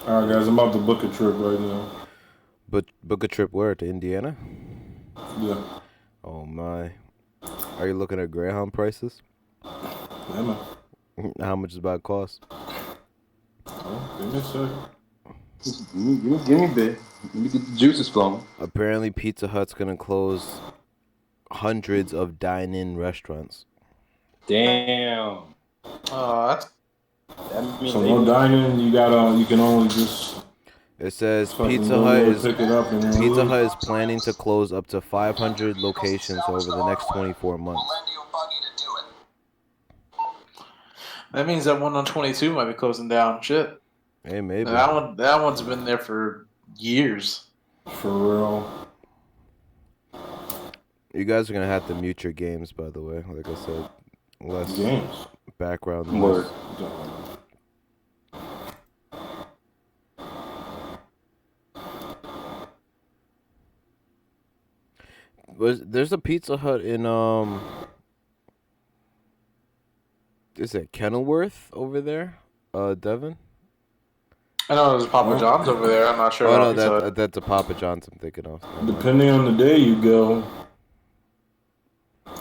All right, guys, I'm about to book a trip right now. But book a trip where? To Indiana? Yeah, Oh my. Are you looking at Greyhound prices? yeah, man. How much is about cost? Oh, give me a second. Give me a bit. Let me get the juices flowing. Apparently Pizza Hut's gonna close hundreds of dine-in restaurants. Damn. That's That means So they no lose. dining. You can only just It says fucking go there, pick it up, and then Pizza leave. Hut is planning to close up to 500 locations over the next 24 months. that means that one on 22 might be closing down. Shit, Hey, maybe. that one's been there for years. For real. You guys are gonna have to mute your games, by the way. Like I said, less Games. background Word. noise. There's a Pizza Hut in is it Kenilworth over there? Devon? I know there's Papa John's over there. I'm not sure. Oh no, about Pizza Hut. that's a Papa John's I'm thinking of. Depending on the day you go,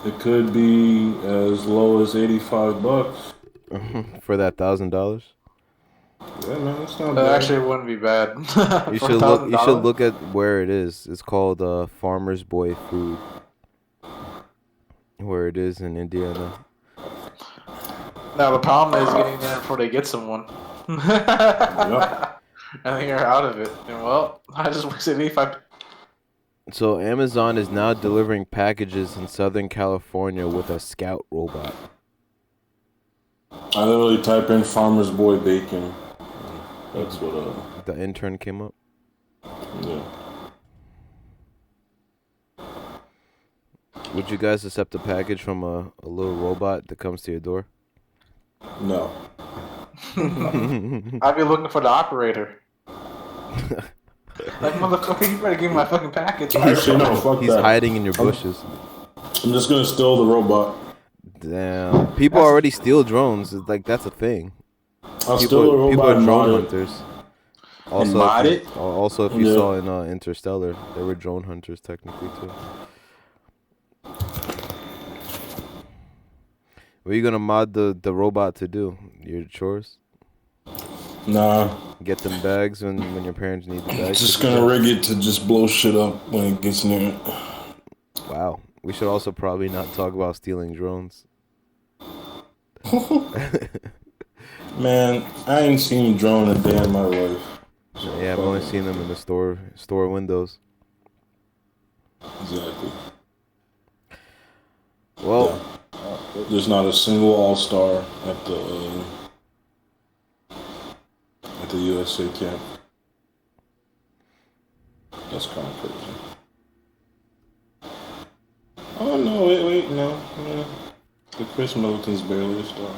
it could be as low as $85. For that $1,000. Yeah, man, that's not That bad. actually wouldn't be bad. You For should look. You should $1,000? look at where it is. It's called Farmer's Boy Food. Where it is in Indiana. Now the problem is getting there before they get someone. Yep. I think you're out of it. And well, I just wasted 85. So Amazon is now delivering packages in Southern California with a Scout robot. I literally type in "Farmer's Boy Bacon." That's what. The intern came up. Yeah. Would you guys accept a package from a little robot that comes to your door? No. I'd be looking for the operator. Like, motherfucker, you better give me my fucking package. Actually, no. Fuck He's that. hiding in your bushes. I'm just gonna steal the robot. Damn. People already steal drones. It's like that's a thing. I'll steal the People robot are and drone mod it. hunters. mod it? Also, if you Yeah. saw in Interstellar, they were drone hunters technically too. What are you gonna mod the robot to do? Your chores? Nah. Get them bags when your parents need the bags? Just gonna rig it to just blow shit up when it gets near it. Wow. We should also probably not talk about stealing drones. Man, I ain't seen a drone a day in my life. So Yeah, I've only seen them in the store windows. Exactly. Well, There's not a single all-star at the USA camp. That's kind of crazy. Oh no! Wait, no. Yeah. The Chris Middleton's barely a star.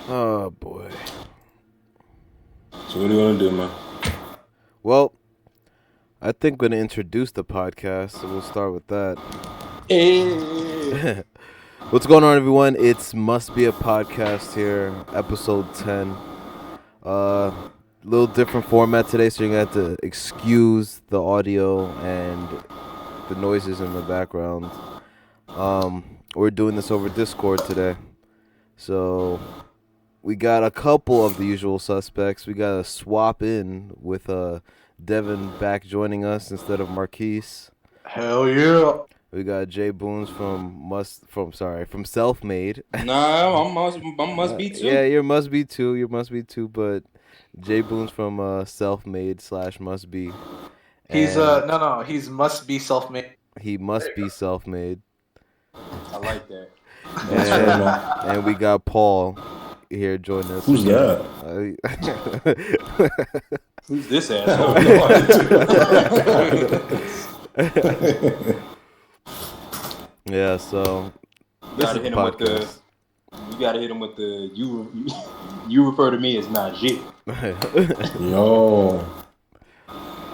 oh boy. So what are you gonna do, man? Well, I think we're gonna introduce the podcast, so we'll start with that. What's going on, everyone? It's Must Be a Podcast here, episode 10. Little different format today, so you're gonna have to excuse the audio and the noises in the background. We're doing this over Discord today, so we got a couple of the usual suspects. We got to swap in with Devin back joining us instead of Marquise. Hell yeah. We got Jay Boones from Self Made. Nah, I must be too. Yeah, you must be too, but Jay Boone's from Self Made / Must Be. He's And no, he's must be self-made. he must be self made. I like that. And we got Paul here joining us. Who's that? Who's this asshole? Yeah, so You gotta hit him with the. You gotta hit him with the. You refer to me as Najee. Yo,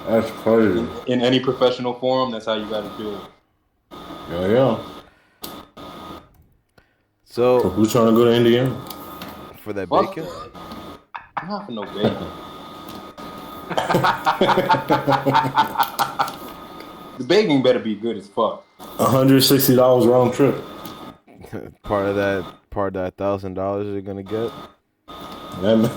that's crazy. In any professional forum, that's how you gotta do it. Yeah. So Who's trying to go to Indiana? For that Fuck bacon? that. Not for no bacon. The bacon better be good as fuck. $160 round trip. part of that $1,000 you're gonna get. Yeah, man.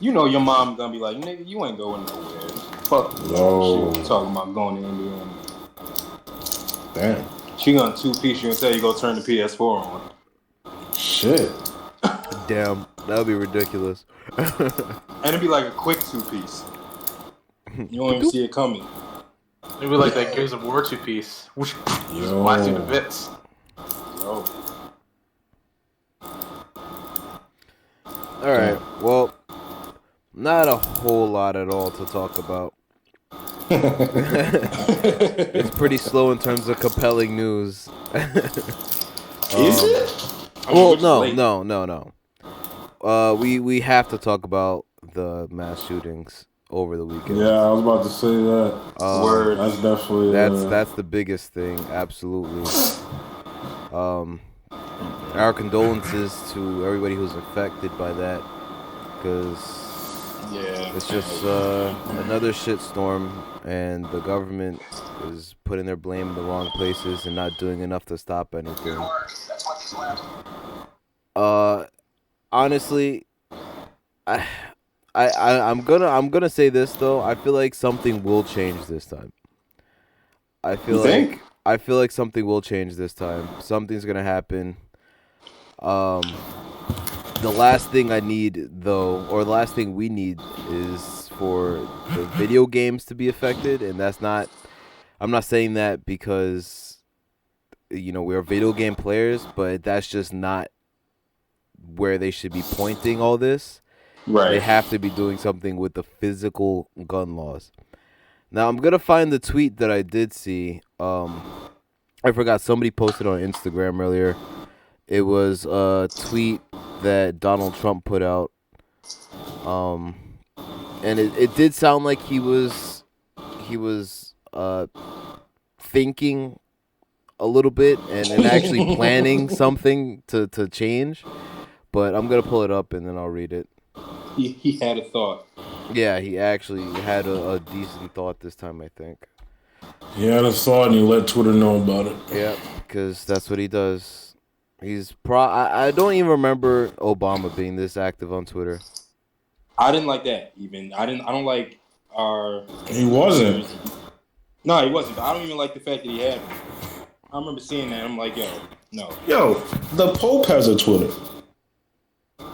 You know your mom gonna be like, nigga, you ain't going nowhere. Fuck. No. She talking about going to Indiana. Damn. She gonna two-piece you and tell you go turn the PS4 on. Shit. Damn, that would be ridiculous. And it'd be like a quick two-piece. You won't even see it coming. Maybe like that Gears of War 2-piece. Which just flies you to bits. Yo. All right. Well, not a whole lot at all to talk about. It's pretty slow in terms of compelling news. Is it? Well, no. We have to talk about the mass shootings over the weekend. Yeah, I was about to say that. Word. That's definitely That's the biggest thing. Absolutely. Our condolences to everybody who's affected by that, because Yeah. it's just another shitstorm, and the government is putting their blame in the wrong places and not doing enough to stop anything. Honestly, I'm gonna say this though. I feel like something will change this time. I feel like something will change this time. Something's gonna happen. The last thing I need, though, or the last thing we need, is for the video games to be affected, and that's not. I'm not saying that because, we're video game players, but that's just not where they should be pointing all this. Right. They have to be doing something with the physical gun laws. Now, I'm gonna find the tweet that I did see. I forgot, somebody posted on Instagram earlier. It was a tweet that Donald Trump put out, and it did sound like he was thinking a little bit and actually planning something to change. But I'm gonna pull it up and then I'll read it. He had a thought. Yeah, he actually had a decent thought this time, I think. He had a thought and he let Twitter know about it. Yeah, because that's what he does. He's I don't even remember Obama being this active on Twitter. I didn't like that even. I don't like our. He wasn't. No, he wasn't. But I don't even like the fact that he had one. I remember seeing that. I'm like, yo, no. Yo, the Pope has a Twitter.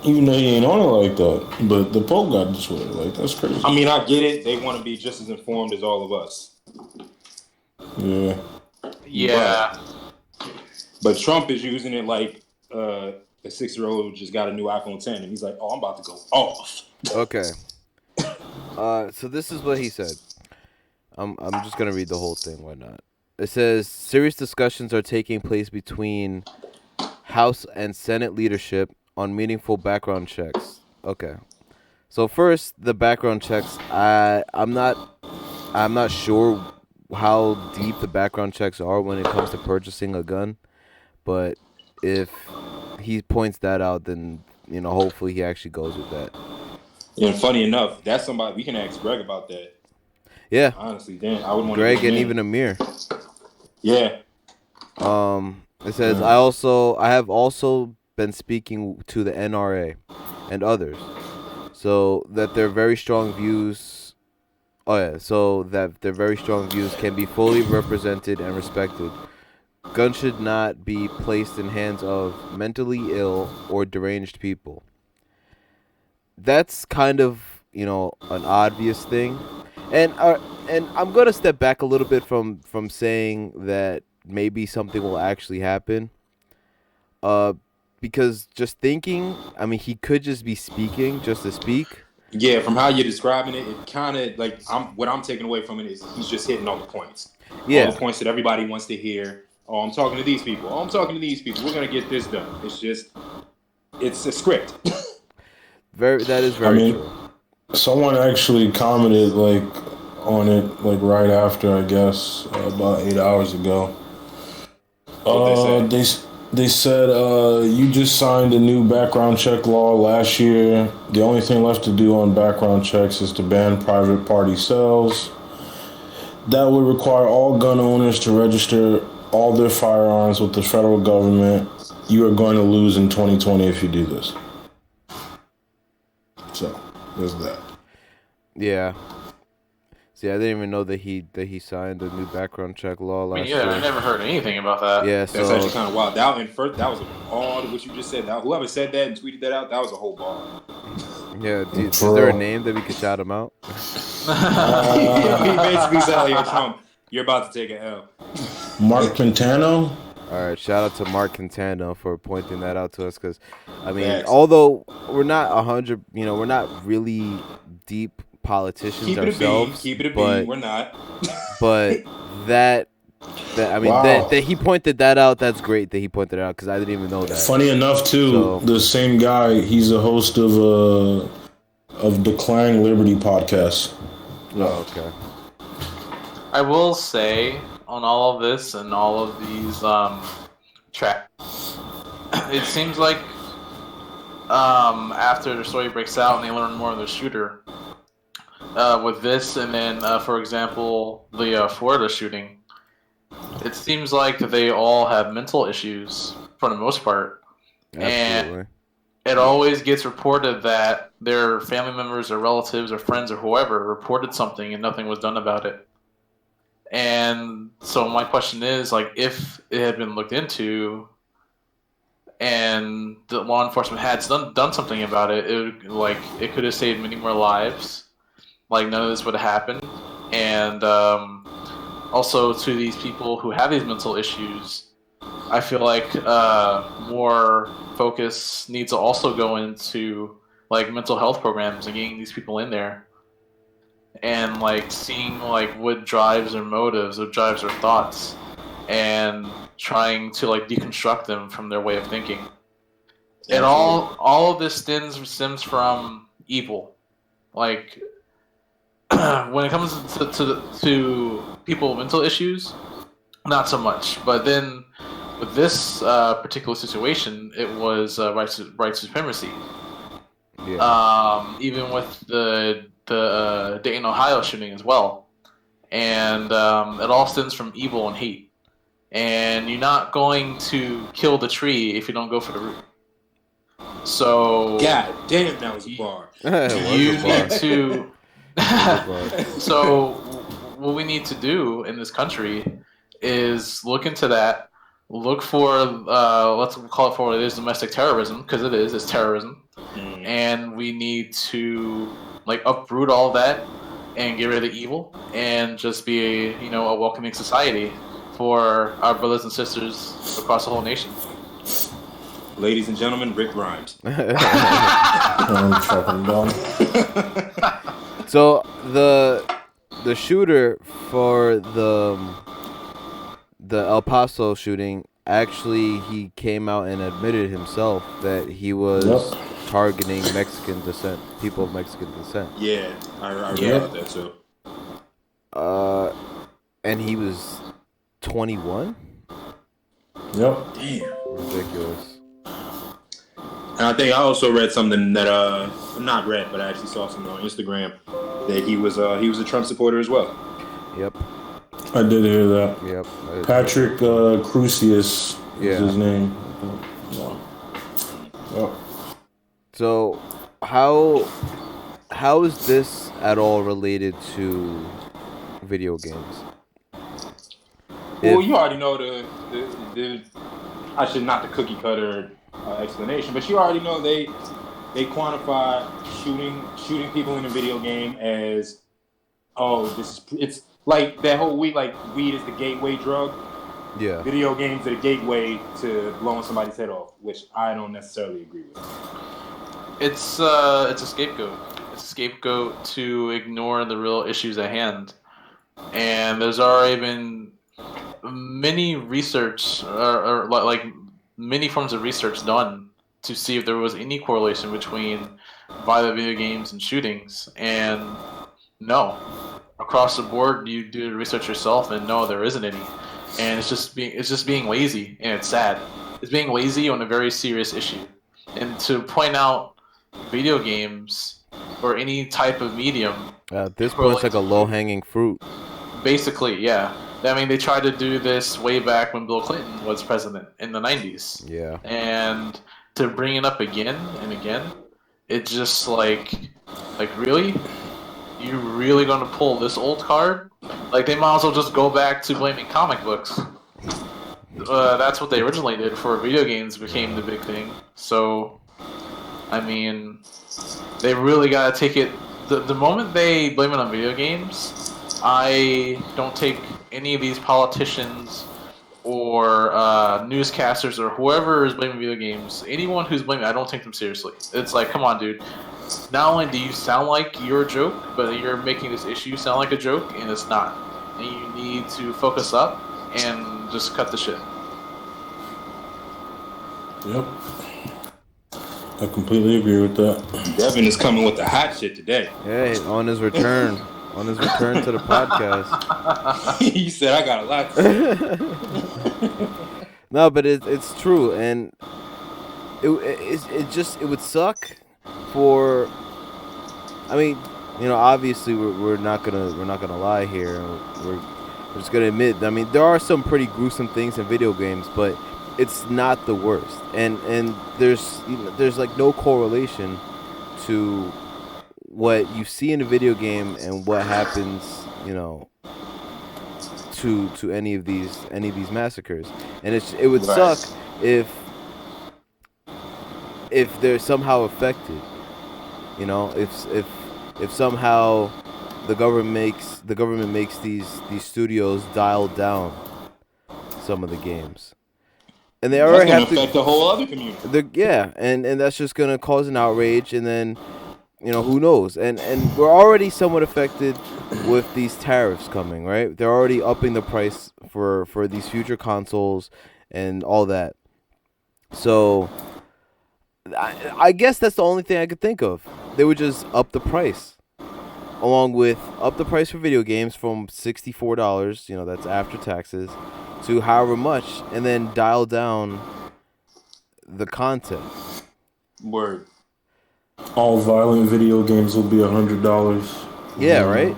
Even though he ain't on it like that. But the Pope got the Twitter. Like, that's crazy. I mean, I get it. They want to be just as informed as all of us. Yeah. Yeah. But Trump is using it like a 6-year-old just got a new iPhone 10, and he's like, "Oh, I'm about to go off." Okay. So this is what he said. I'm just gonna read the whole thing. Why not? It says serious discussions are taking place between House and Senate leadership on meaningful background checks. Okay. So first, the background checks. I'm not sure how deep the background checks are when it comes to purchasing a gun. But if he points that out, then, hopefully he actually goes with that. And funny enough, that's somebody we can ask Greg about that. Yeah. Honestly, then I would want Greg to and even Amir. Yeah. It says I have also been speaking to the NRA and others, so that their very strong views. So that their very strong views can be fully represented and respected. Guns should not be placed in hands of mentally ill or deranged people. That's kind of, an obvious thing. And I'm going to step back a little bit from saying that maybe something will actually happen. Because just thinking, I mean, he could just be speaking just to speak. Yeah, from how you're describing it, it kind of like what I'm taking away from it is he's just hitting all the points. Yeah. All the points that everybody wants to hear. Oh, I'm talking to these people. Oh, I'm talking to these people. We're going to get this done. It's a script. That is very true. Someone actually commented on it right after, I guess, about 8 hours ago. They said you just signed a new background check law last year. The only thing left to do on background checks is to ban private party sales. That would require all gun owners to register all their firearms with the federal government. You are going to lose in 2020 if you do this. So, there's that. Yeah. See, I didn't even know that he signed a new background check law last Yeah, year. I never heard anything about that. Yeah, That's so actually kind of wild. That was all what you just said. That whoever said that and tweeted that out, that was a whole bar. yeah, is there a name that we could shout him out? He basically said, like, yo, Trump, you're about to take an L. Mark Pantano? All right, shout out to Mark Quintana for pointing that out to us, because, I mean, Facts. although we're not 100, we're not really deep politicians Keep it ourselves. Keep it a but, B. We're not. But that I mean, Wow. that he pointed that out. That's great that he pointed it out, because I didn't even know that. Funny enough, too, So- the same guy, he's a host of Declaring Liberty podcast. Oh, okay. I will say on all of this and all of these tracks, it seems like after the story breaks out and they learn more of the shooter, with this and then, for example, the Florida shooting, it seems like that they all have mental issues for the most part. Absolutely. And it always gets reported that their family members or relatives or friends or whoever reported something and nothing was done about it. And so my question is, like, if it had been looked into and the law enforcement had done something about it, it could have saved many more lives. Like, none of this would have happened. And also to these people who have these mental issues, I feel like more focus needs to also go into, like, mental health programs and getting these people in there and, like, seeing, like, what drives their motives, what drives their thoughts, and trying to, like, deconstruct them from their way of thinking. And all of this stems from evil. Like, when it comes to people with mental issues, not so much. But then with this particular situation, it was white supremacy. Yeah. Even with the Dayton, Ohio shooting as well, and it all stems from evil and hate. And you're not going to kill the tree if you don't go for the root. So God damn, that was a bar. you need to. So what we need to do in this country is look into that. Look for let's call it for what it is, domestic terrorism, because it is. It's terrorism, and we need to, like, uproot all that and get rid of the evil and just be a welcoming society for our brothers and sisters across the whole nation. Ladies and gentlemen, Rick Grimes. I'm fucking dumb. So the shooter for the El Paso shooting, actually, he came out and admitted himself that he was targeting Mexican descent, people of Mexican descent. Yeah, I read about that too. And he was 21. Yep. Damn. Ridiculous. And I think I also read something that not read, but I actually saw something on Instagram that he was a Trump supporter as well. Yep. I did hear that. Yep. Patrick Crusius is his name. Yep. So, how is this at all related to video games? Well, you already know the I should not the cookie cutter explanation, but you already know they quantify shooting people in a video game as, it's like that whole weed, like weed is the gateway drug. Yeah. Video games are the gateway to blowing somebody's head off, which I don't necessarily agree with. It's a scapegoat. It's a scapegoat to ignore the real issues at hand. And there's already been many research or like many forms of research done to see if there was any correlation between violent video games and shootings, and no, across the board you do the research yourself and no, there isn't any, and it's just being lazy, and it's sad. is being lazy on a very serious issue. And to point out video games or any type of medium. At this point, it's like a low-hanging fruit. Basically, yeah. I mean, they tried to do this way back when Bill Clinton was president in the 90s. Yeah. And to bring it up again and again, it's just like really? You really gonna pull this old card? Like, they might as well just go back to blaming comic books. That's what they originally did before video games became the big thing. So, I mean, they really gotta take it. The moment they blame it on video games, I don't take any of these politicians or newscasters or whoever is blaming video games. Anyone who's blaming, I don't take them seriously. It's like, come on, dude. Not only do you sound like you're a joke, but you're making this issue sound like a joke, and it's not. And you need to focus up and just cut the shit. Yep. I completely agree with that. Devin is coming with the hot shit today. Hey, on his return. On his return to the podcast. He said, I got a lot to say. No, but it's true, and it would suck for. I mean, you know, obviously we're not gonna lie here. We're just gonna admit. I mean, there are some pretty gruesome things in video games, but it's not the worst, and there's like no correlation to what you see in a video game and what happens, you know, to any of these massacres. And it would suck if they're somehow affected, you know, if somehow the government makes these studios dial down some of the games. And they already have to affect the whole other community. Yeah, and that's just gonna cause an outrage, and then, you know, who knows? And we're already somewhat affected with these tariffs coming, right? They're already upping the price for these future consoles and all that. So I guess that's the only thing I could think of. They would just up the price, along with up the price for video games from $64, you know, that's after taxes, to however much, and then dial down the content. Word. All violent video games will be $100. Yeah, right.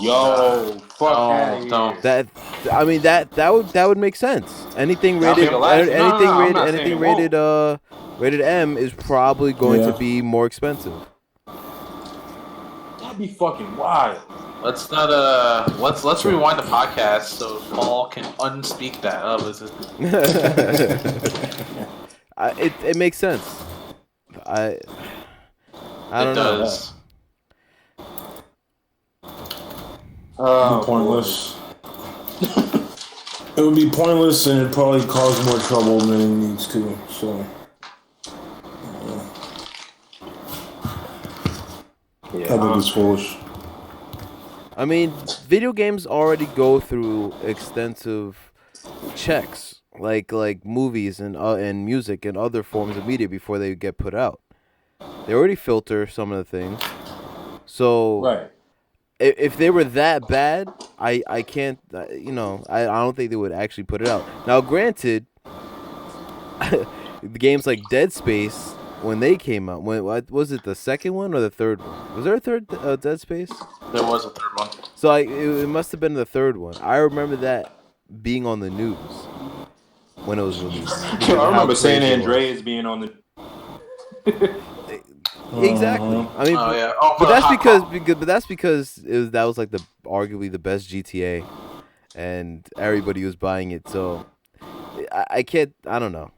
Yo, fuck out of here. That would make sense. Anything rated rated M is probably going to be more expensive. That'd be fucking wild. Let's not let's rewind the podcast so Paul can unspeak that. It makes sense. I don't know. Does. Pointless. It would be pointless, and it'd probably cause more trouble than it needs to. So, I think it's foolish. I mean, video games already go through extensive checks, like movies and music and other forms of media before they get put out. They already filter some of the things. So, right. If they were that bad, I can't, you know, I don't think they would actually put it out. Now, granted, games like Dead Space, when they came out, what was it, the second one or the third one? Was there a third Dead Space? There was a third one. So it must have been the third one. I remember that being on the news when it was released. I remember San Andreas being on the. Exactly. I mean, but that's because that was like arguably the best GTA, and everybody was buying it. So I can't. I don't know.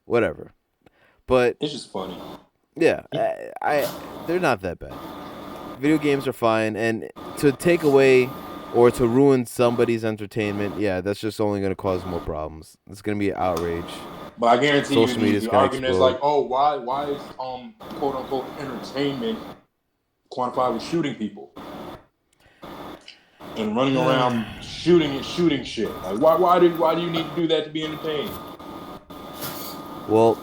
Whatever. But it's just funny. Yeah, they're not that bad. Video games are fine, and to take away or to ruin somebody's entertainment, yeah, that's just only going to cause more problems. It's going to be an outrage. But I guarantee Social you, the argument is like, oh, why is quote unquote entertainment quantified with shooting people and running around shooting shit? Like, why do you need to do that to be entertained? Well,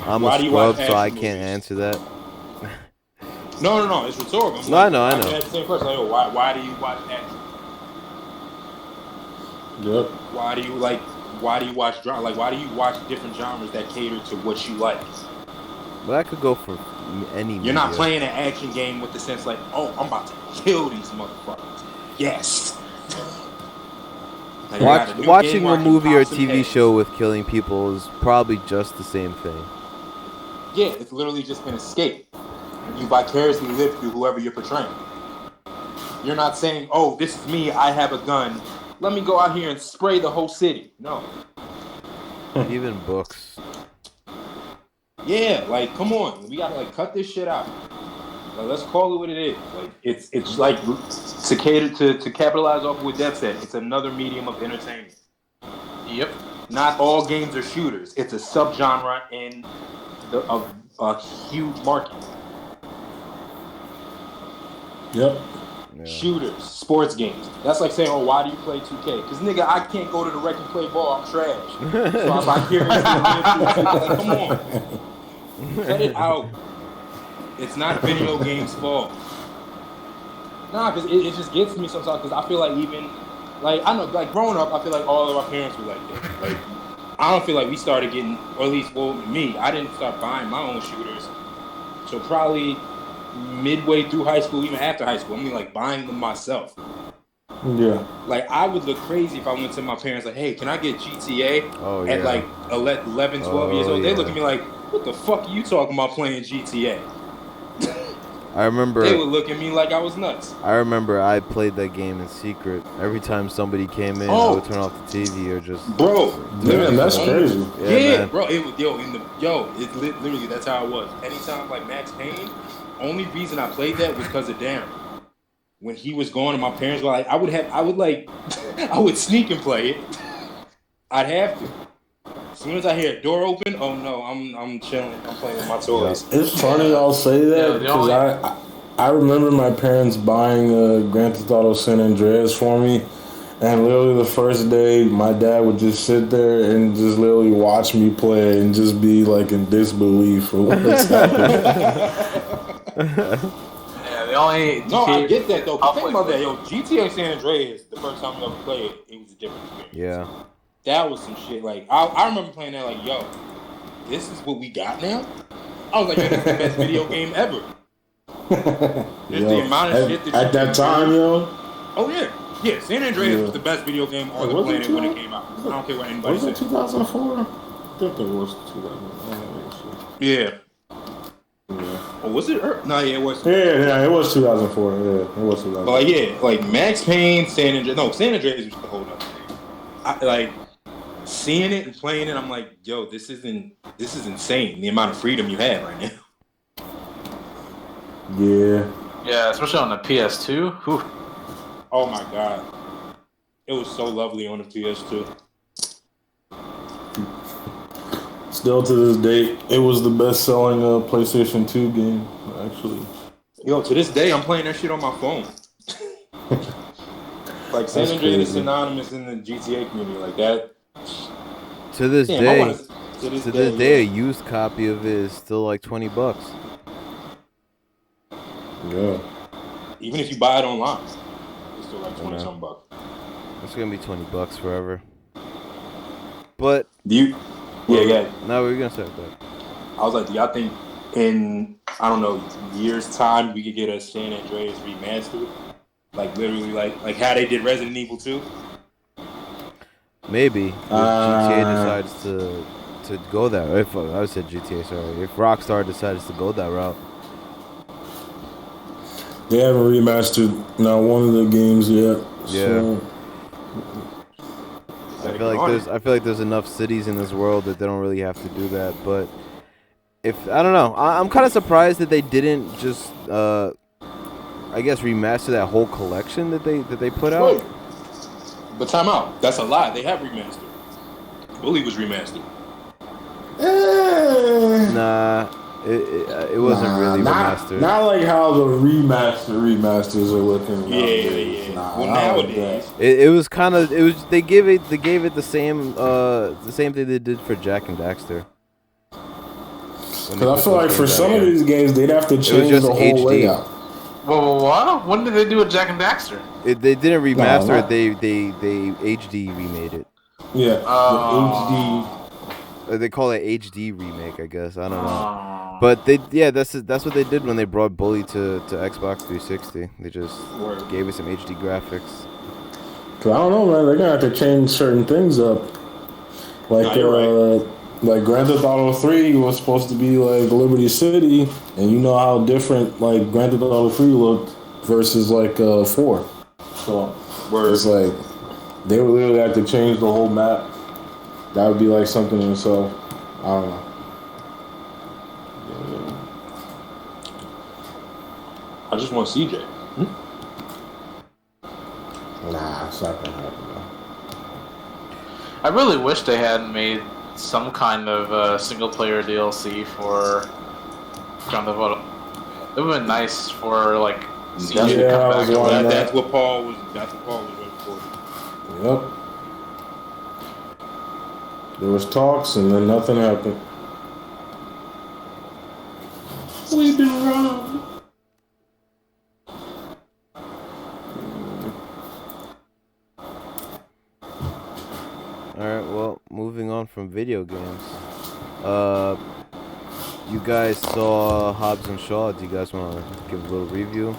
I'm a scrub, so I can't answer that. No, it's rhetorical. I know. I the same question. Like, why do you watch action? Yep. Why do you like? why do you watch drama? Like, why do you watch different genres that cater to what you like? But that could go for any. You're not playing an action game with the sense like, oh, I'm about to kill these motherfuckers. Yes. Like, watching a movie or TV show with killing people is probably just the same thing. Yeah, it's literally just an escape. You vicariously live through whoever you're portraying. You're not saying, oh, this is me, I have a gun. Let me go out here and spray the whole city. No. Even books. Yeah, like, come on. We gotta, like, cut this shit out. Like, let's call it what it is. Like, it's like, to cater to capitalize off of what Dev said, it's another medium of entertainment. Yep. Not all games are shooters. It's a subgenre in a huge market. Yep. Yeah. Shooters, sports games. That's like saying, oh, why do you play 2K? Because, nigga, I can't go to the rec and play ball. I'm trash. So I'm vicariously like, come on. Cut it out. It's not video games' fault. Nah, because it just gets me sometimes. Because I feel like even, like, I know, like, growing up, I feel like all of our parents were like that. Like, I don't feel like we started getting, or at least, well, me, I didn't start buying my own shooters. So probably midway through high school, even after high school, I mean, like, buying them myself. Yeah. Like, I would look crazy if I went to my parents like, hey, can I get GTA at like 11, 12 years old? They look at me like, what the fuck are you talking about playing GTA? I remember they would look at me like I was nuts. I remember I played that game in secret. Every time somebody came in, I would turn off the TV or just. Bro, man, that's crazy. Yeah, bro. It was literally that's how it was. Anytime like Max Payne, only reason I played that was because of Darren. When he was gone and my parents were like, I would sneak and play it. I'd have to. As soon as I hear a door open, oh no, I'm chilling. I'm playing with my toys. It's funny y'all say that because I remember my parents buying Grand Theft Auto San Andreas for me, and literally the first day, my dad would just sit there and just literally watch me play and just be like in disbelief for what's happening. Yeah, the only GTA no, I get that though. Think about that, yo. GTA San Andreas, the first time we ever played it was a different experience. Yeah. That was some shit. Like I remember playing that. Like, yo, this is what we got now. I was like, yo, this is the best video game ever. Just the amount of shit that at that time, yo. Oh yeah. San Andreas was the best video game on the planet when it came out. I don't care what anybody says. Was it 2004? I think it was 2004. Yeah. Oh, was it? No, yeah, it was. Yeah, it was 2004. Yeah, it was 2004. But yeah, like Max Payne, San Andreas was the whole other thing. Like seeing it and playing it, I'm like, yo, this is insane. The amount of freedom you have right now. Yeah. Yeah, especially on the PS2. Whew. Oh my god, it was so lovely on the PS2. Still to this day, it was the best-selling PlayStation 2 game, actually. Yo, to this day, I'm playing that shit on my phone. Like, San Andreas is synonymous in the GTA community, like that. To this day, a used copy of it is still like $20. Yeah. Even if you buy it online, it's still like $20-something bucks. It's gonna be $20 forever. But Yeah. No, we were gonna start that. I was like, do y'all think in, I don't know, years' time we could get a San Andreas remastered? Like literally like how they did Resident Evil 2? Maybe if GTA decides to go that way. If I said GTA, sorry. If Rockstar decides to go that route. They haven't remastered one of the games yet. Yeah. So. I feel like there's enough cities in this world that they don't really have to do that. But I don't know. I'm kind of surprised that they didn't just I guess remaster that whole collection that they put out. Wait. But time out. That's a lie. They have remastered. Bully was remastered. Nah, it wasn't really remastered. Not like how the remasters are looking. Yeah. Well, nowadays it was kind of they gave it the same thing they did for Jak and Daxter. Because I feel like for some of these games they'd have to change the whole HD. layout. Whoa, what? When did they do with Jak and Daxter? They didn't remaster it. They HD remade it. Yeah, Oh. They call it HD remake, I guess. I don't know. Oh. But that's what they did when they brought Bully to Xbox 360. They just Word. gave it some HD graphics. Cause I don't know, man. They're gonna have to change certain things up. Like, Nah, you're right. like Grand Theft Auto 3 was supposed to be like Liberty City, and you know how different like Grand Theft Auto 3 looked versus like 4. So Word. it's like they would literally have to change the whole map. That would be like something in itself. I don't know. I just want CJ. Nah, it's not gonna happen. Man. I really wish they had made some kind of single player DLC for Grand Theft Auto. It would have been nice for like CJ to Yeah, come I back. was wondering that. That's what Paul was waiting for. Yep. There was talks, and then nothing happened. We've been wrong. Alright, well, moving on from video games. You guys saw Hobbs and Shaw. Do you guys want to give a little review?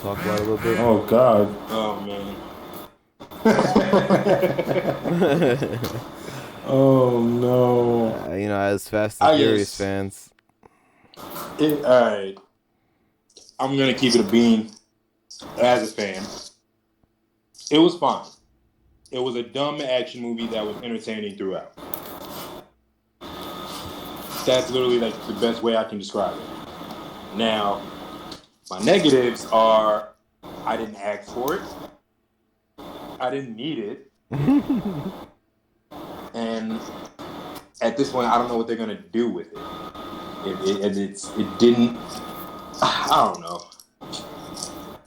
Talk about it a little bit? Oh God. Oh man. Oh no. You know, as Fast and Furious fans. Alright. I'm gonna keep it a bean as a fan. It was fine. It was a dumb action movie that was entertaining throughout. That's literally like the best way I can describe it. Now, my negatives are I didn't ask for it. I didn't need it. And at this point, I don't know what they're gonna do with it. It didn't. I don't know.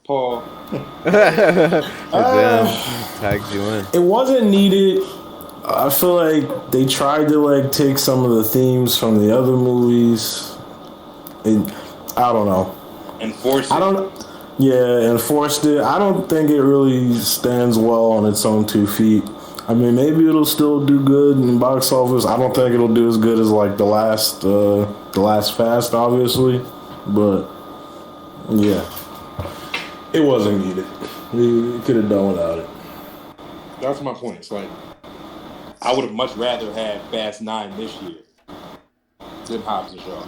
Paul. Tagged you in. It wasn't needed. I feel like they tried to like take some of the themes from the other movies. And I don't know. Enforce it. I don't. Yeah, enforced it. I don't think it really stands well on its own 2 feet. I mean, maybe it'll still do good in box office. I don't think it'll do as good as like the last Fast, obviously. But yeah, it wasn't needed. We could have done without it. That's my point. It's like I would have much rather had Fast 9 this year than Hobbs and Shaw.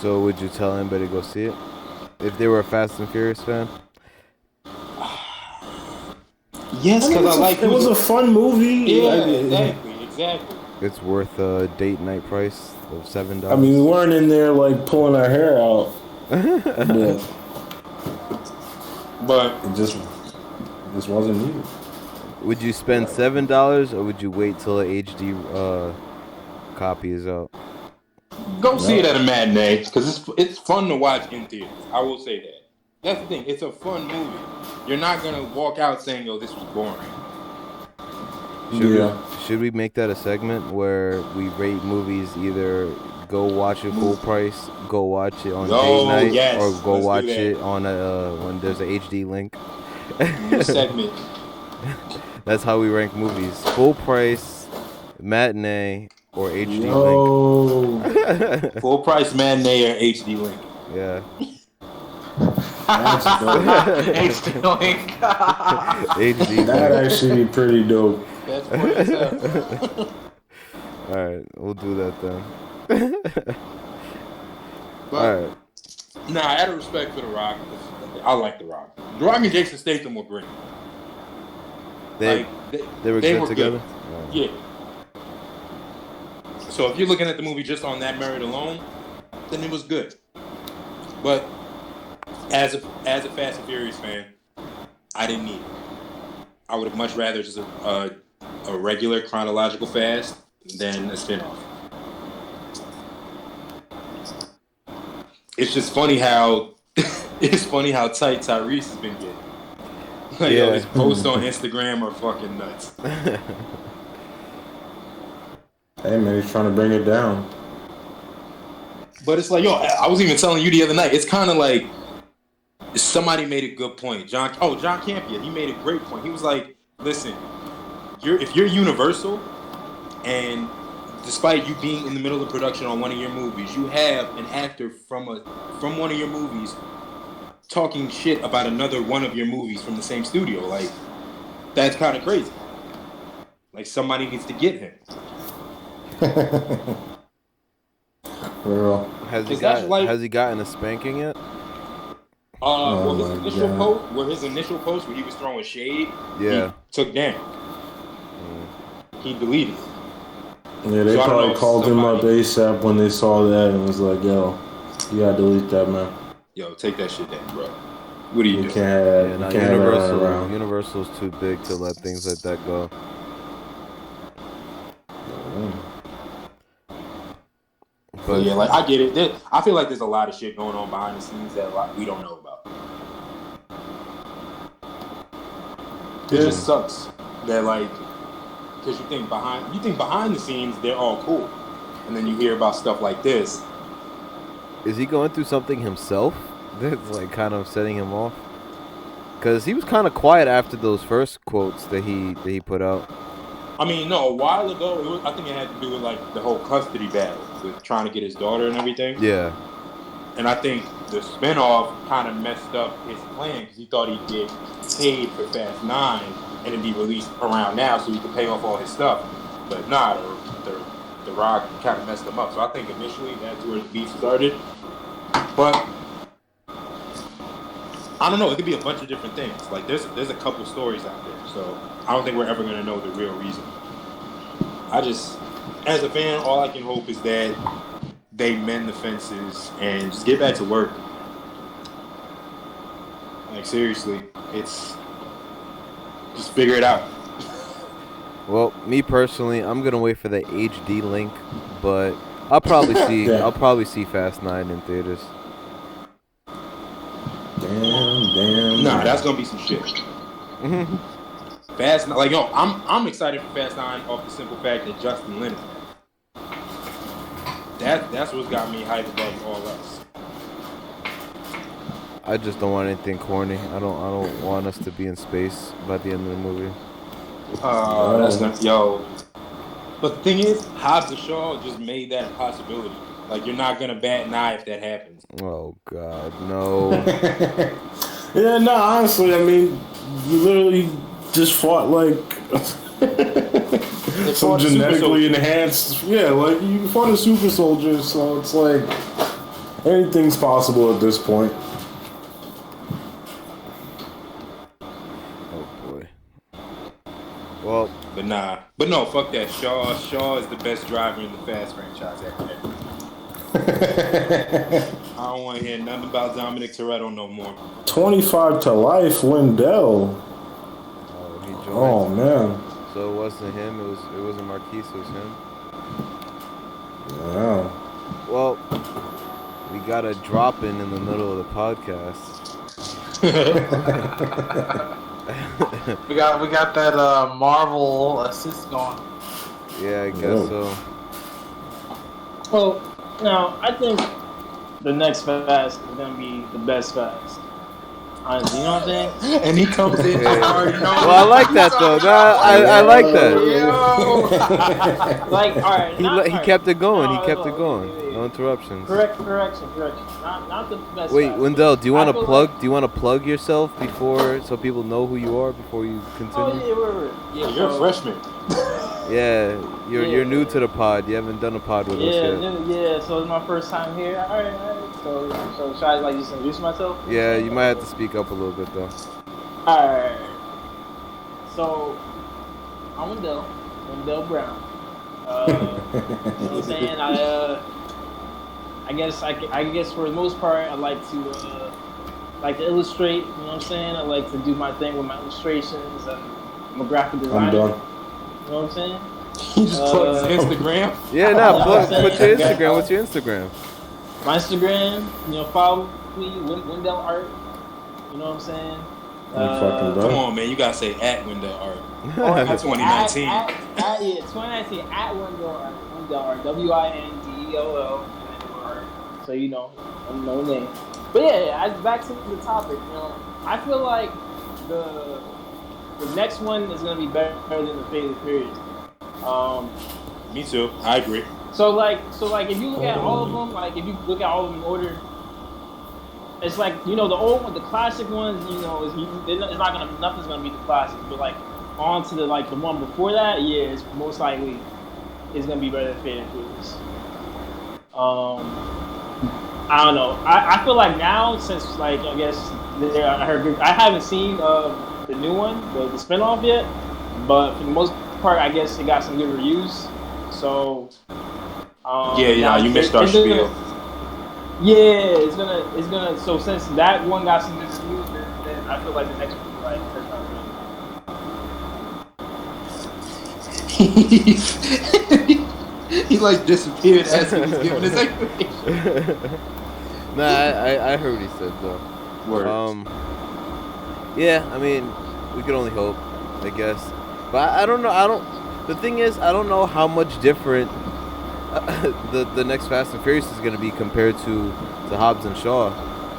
So would you tell anybody to go see it? If they were a Fast and Furious fan? Yes, because I like it was a fun movie. Yeah, exactly. It's worth a date night price of $7. I mean, we weren't in there like pulling our hair out. But it just wasn't needed. Would you spend $7 or would you wait till the HD copy is out? Go see it at a matinee because it's fun to watch in theaters. I will say that. That's the thing. It's a fun movie. You're not gonna walk out saying, "Oh, this was boring." Should we make that a segment where we rate movies? Either go watch it full price, go watch it on date night, yes, or go let's watch do that. it on when there's a HD link. Segment. That's how we rank movies: full price, matinee, or HD link. Full price matinee or HD link. Yeah. That's dope. HD link. HD. That'd actually be pretty dope. That's funny as hell. All right, we'll do that then. But, all right. Nah, out of respect for The Rock, I like The Rock. The Rock and Jason Statham were great. They were good together. Good. Yeah. So if you're looking at the movie just on that merit alone, then it was good. But as a Fast and Furious fan, I didn't need it. I would have much rather just a regular chronological Fast than a spinoff. It's just funny how tight Tyrese has been getting. Like, yo, his posts on Instagram are fucking nuts. Hey man, he's trying to bring it down. But it's like, yo, I was even telling you the other night, it's kind of like somebody made a good point. John Campia, he made a great point. He was like, listen, if you're Universal, and despite you being in the middle of production on one of your movies, you have an actor from one of your movies talking shit about another one of your movies from the same studio. Like, that's kind of crazy. Like, somebody needs to get him. Girl. Has he gotten a spanking yet? His initial post where he was throwing shade, yeah, he took down. He deleted it. Yeah, they probably called him up ASAP when they saw that and was like, "Yo, you gotta delete that, man. Yo, take that shit down, bro. What are you doing?" Universal's too big to let things like that go. But yeah, like, I get it. I feel like there's a lot of shit going on behind the scenes that we don't know about. It just sucks that, like, because you think behind the scenes they're all cool, and then you hear about stuff like this. Is he going through something himself that's like kind of setting him off? Because he was kind of quiet after those first quotes that he put out. I mean, no, a while ago, I think it had to do with, like, the whole custody battle with trying to get his daughter and everything. Yeah. And I think the spinoff kind of messed up his plan because he thought he'd get paid for Fast 9 and it'd be released around now so he could pay off all his stuff. But nah, the Rock kind of messed him up. So I think initially that's where the beef started. But I don't know. It could be a bunch of different things. Like, there's a couple stories out there. So I don't think we're ever going to know the real reason. As a fan, all I can hope is that they mend the fences and just get back to work. Like, seriously, just figure it out. Well, me personally, I'm gonna wait for the HD link, but I'll probably see Fast 9 in theaters. Damn. Nah, that's gonna be some shit. Fast 9, like, yo, I'm excited for Fast 9 off the simple fact that Justin Lin is there. That's what's got me hyped above all else. I just don't want anything corny. I don't want us to be in space by the end of the movie. That's not, yo. But the thing is, Hobbs and Shaw just made that a possibility. Like, you're not gonna bat an eye if that happens. Oh God, no. Yeah, no. Honestly, I mean, you literally just fought like some genetically enhanced. Yeah, like you fought a super soldier, so it's like anything's possible at this point. Oh boy. Well, but no, fuck that. Shaw is the best driver in the Fast franchise ever. I don't want to hear nothing about Dominic Toretto no more. 25 to life, Wendell. Oh, he joined. Oh man. So it wasn't him. It wasn't Marquise. It was him. Yeah. Well, we got a drop in the middle of the podcast. we got that Marvel assist going. Yeah, I guess so. Well, now I think the next Fast is gonna be the best Fast. Honestly, you know what I'm saying? And he comes in. Yeah. Well, I like that though. I like that. Like, all right. He kept it going. He kept it going. No interruptions. Correction. Not the best. Wait, Fast. Wendell, do you want to plug? Do you want to plug yourself before so people know who you are before you continue? Oh yeah, You're a freshman. Yeah, you're new to the pod. You haven't done a pod with us yet. Yeah. So it's my first time here. All right. So should I like just introduce myself? Yeah, you might have to speak up a little bit though. All right. So I'm Wendell Brown. You know what I'm saying? I guess for the most part, I like to illustrate. You know what I'm saying? I like to do my thing with my illustrations. I'm a graphic designer. I'm done. You know what I'm saying? He just plugs his Instagram. Yeah, put your Instagram. What's your Instagram? My Instagram, follow me, Wendell Art. You know what I'm saying? Come on, man. You gotta say at Wendell Art. At 2019. 2019 at Wendell Art. Wendell Art. WINDELL. So no name. But yeah, back to the topic. I feel like the next one is gonna be better than the Fate of the Furious. Me too. I agree. So like if you look at all of them, like if you look at all of them in order, it's like the old one, the classic ones, nothing's gonna beat the classics. But like on to the one before that, yeah, it's most likely it's gonna be better than Fate and Furious. I don't know. I feel like now since I guess I haven't seen the new one, the spinoff yet, but for the most part, I guess it got some good reviews. So you missed our spiel. Yeah, it's gonna. So since that one got some good reviews, then I feel like the next one will He disappeared as he was giving his explanation. I heard what he said though. Word. Yeah, I mean, we can only hope, I guess. But I don't know. The thing is, I don't know how much different the next Fast and Furious is going to be compared to Hobbs and Shaw.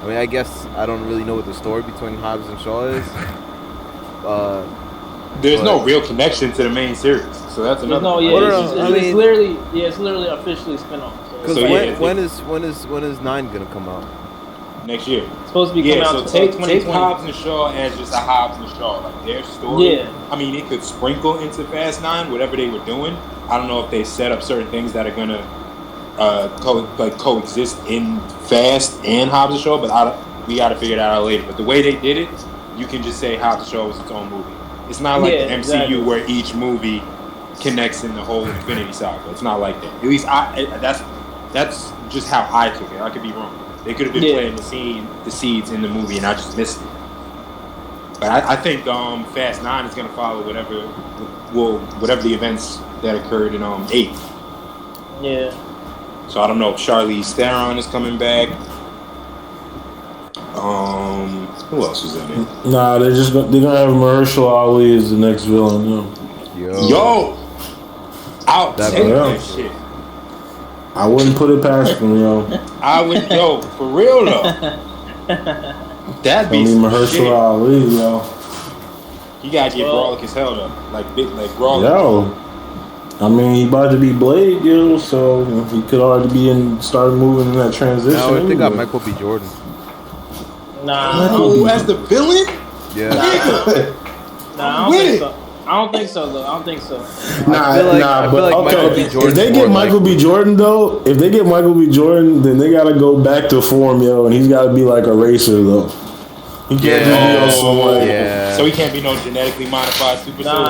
I mean, I guess I don't really know what the story between Hobbs and Shaw is. There's no real connection to the main series, so that's another. It's literally officially a spinoff. Because when is 9 gonna come out? Next year. It's supposed to be coming out. So take Hobbs and Shaw as just a Hobbs and Shaw, like their story. Yeah. I mean, it could sprinkle into Fast 9, whatever they were doing. I don't know if they set up certain things that are gonna coexist in Fast and Hobbs and Shaw, but we got to figure that out later. But the way they did it, you can just say Hobbs and Shaw was its own movie. It's not like the MCU exactly. where each movie connects in the whole Infinity Saga. It's not like that. At least that's just how I took it. I could be wrong. They could have been planting the seeds in the movie, and I just missed it. But I think Fast 9 is going to follow whatever the events that occurred in 8. Yeah. So I don't know if Charlize Theron is coming back. Who else is in it? Nah, they're gonna have Mahershala Ali as the next villain. Yo, I'll take that shit. I wouldn't put it past them, I would, for real though. That'd be Mahershala Ali, You gotta get Brawlic as hell though, like Brawlic. I mean, he about to be Blade, so he could already start moving in that transition. No, they got Michael B. Jordan. Nah, as the villain? Yeah. Nah, I don't think so though. I don't think so. I feel like Michael B. Jordan. If they get Michael B. Jordan though, then they gotta go back to form, and he's gotta be like a racer though. He can't just be on some So he can't be no genetically modified super soldier.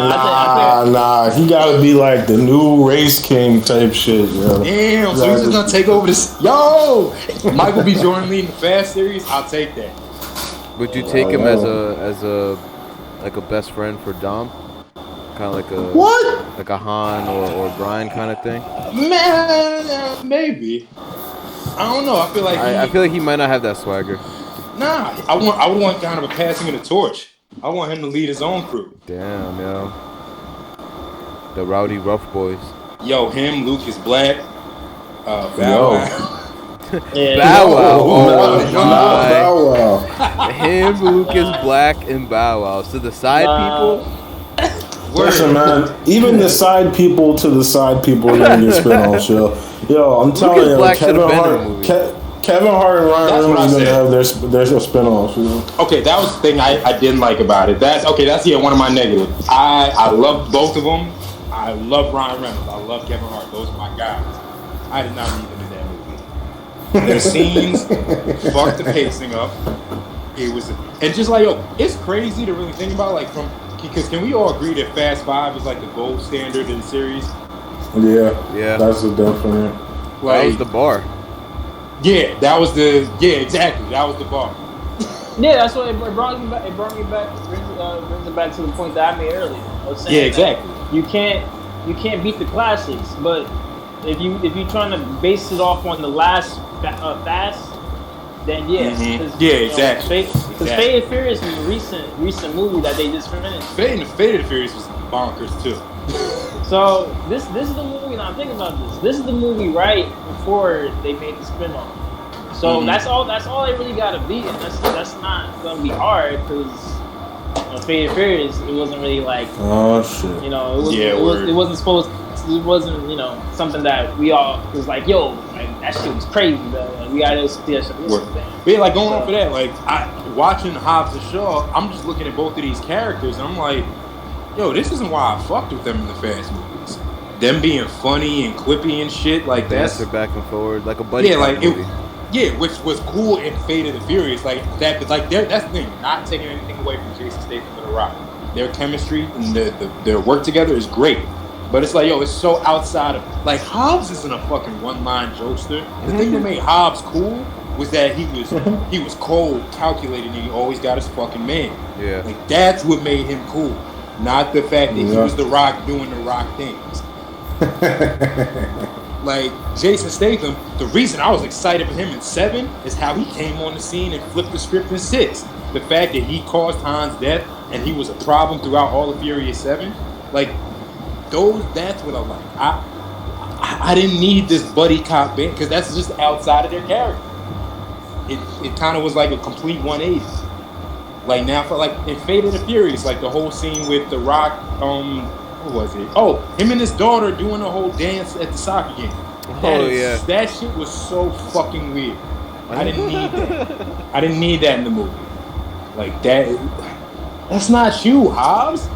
Nah. He gotta be like the new race king type shit, Damn, so he's just gonna take over this. Michael B. Jordan leading the Fast series. I'll take that. Would you take him as a best friend for Dom? Kind of like like a Han or Brian kind of thing? Man, maybe. I don't know. I feel like he might not have that swagger. Nah, I would want kind of a passing of the torch. I want him to lead his own crew. Damn, the Rowdy Rough Boys. Him, Lucas Black, Bow Wow. Bow Wow. Oh my. Him, Lucas Black, and Bow Wow. So the side people. Listen, man. Even the side people to the side people are gonna get spin-offs, I'm telling you, Kevin Hart and Ryan Reynolds are gonna have their spin-offs. Okay, that was the thing I didn't like about it. That's one of my negatives. I love both of them. I love Ryan Reynolds. I love Kevin Hart. Those are my guys. I did not need them in that movie. Their scenes fucked the pacing up. It was, and just it's crazy to really think about, because can we all agree that Fast 5 is like the gold standard in the series? Yeah. That's a definite. That was the bar. Yeah, exactly. That was the bar. Yeah, that's what it brought me back. It brings it back to the point that I made earlier. I was saying exactly. You can't beat the classics, but if you're trying to base it off on the last Fast, then yes. Mm-hmm. Exactly. Because Fate and Furious was a recent movie that they just finished. Fate and the Furious was bonkers too. So this is the movie. Now I'm thinking about this. This is the movie right before they made the spinoff. So that's all they really gotta beat, and that's not gonna be hard because Fate and Furious, it wasn't really like, Oh shit. you know, it wasn't, Yeah, word. it wasn't supposed. It wasn't, you know, something that we all was like, yo, like that shit was crazy, though. Like, we gotta see that shit. Word. But yeah, like going off of that, like watching Hobbs and Shaw, I'm just looking at both of these characters, and I'm like, yo, this isn't why I fucked with them in the Fast movies. Them being funny and quippy and shit, like that's Dancer back and forward like a buddy. yeah, cop like movie. which was cool in Fate of the Furious, like that. But like that's the thing, not taking anything away from Jason Statham and The Rock. Their chemistry and their work together is great. But it's like, yo, it's so outside of... Like, Hobbs isn't a fucking one-line jokester. The thing that made Hobbs cool was that he was cold, calculated, and he always got his fucking man. Yeah. Like, that's what made him cool. Not the fact that he was The Rock doing The Rock things. Like, Jason Statham, the reason I was excited for him in 7 is how he came on the scene and flipped the script in 6. The fact that he caused Han's death and he was a problem throughout all of Furious 7. Like... that's what I like. I didn't need this buddy cop bit because that's just outside of their character. It kind of was like a complete 180. Like now for like in Fate of the Furious, like the whole scene with The Rock, what was it? Oh, him and his daughter doing a whole dance at the soccer game. That shit was so fucking weird. I didn't need that. I didn't need that in the movie. Like that's not you, Hobbs.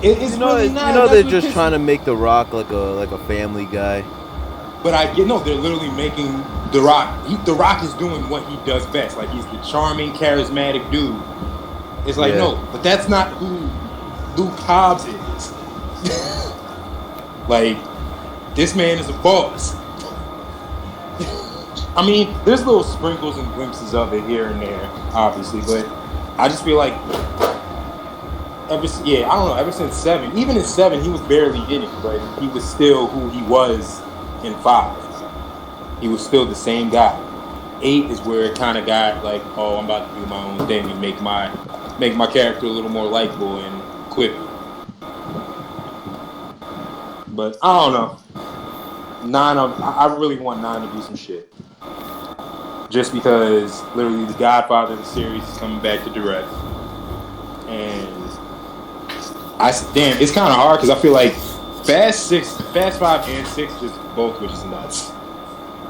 It's really not. They're just trying to make The Rock like a family guy. But they're literally making The Rock. The Rock is doing what he does best. Like he's the charming, charismatic dude. It's like no, but that's not who Luke Hobbs is. Like this man is a boss. I mean, there's little sprinkles and glimpses of it here and there, obviously, but I just feel like. Ever since 7, even in 7, he was barely in it, but he was still who he was in 5. He was still the same guy. 8 is where it kind of got like, oh, I'm about to do my own thing and make my character a little more likable and quippy. But I don't know. I really want 9 to do some shit. Just because literally the Godfather of the series is coming back to direct, and it's kind of hard because I feel like Fast 5 and 6 just both were just nuts.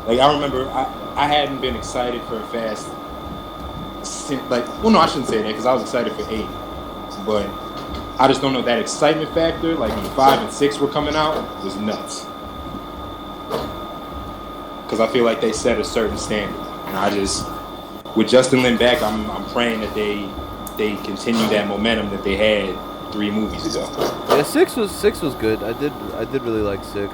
Like I remember, I hadn't been excited for Fast since, I shouldn't say that because I was excited for 8, but I just don't know that excitement factor. Like when 5 and 6 were coming out, was nuts. Because I feel like they set a certain standard, and I just, with Justin Lin back, I'm praying that they continue that momentum that they had 3 movies ago. Yeah, 6 was good. I did really like 6,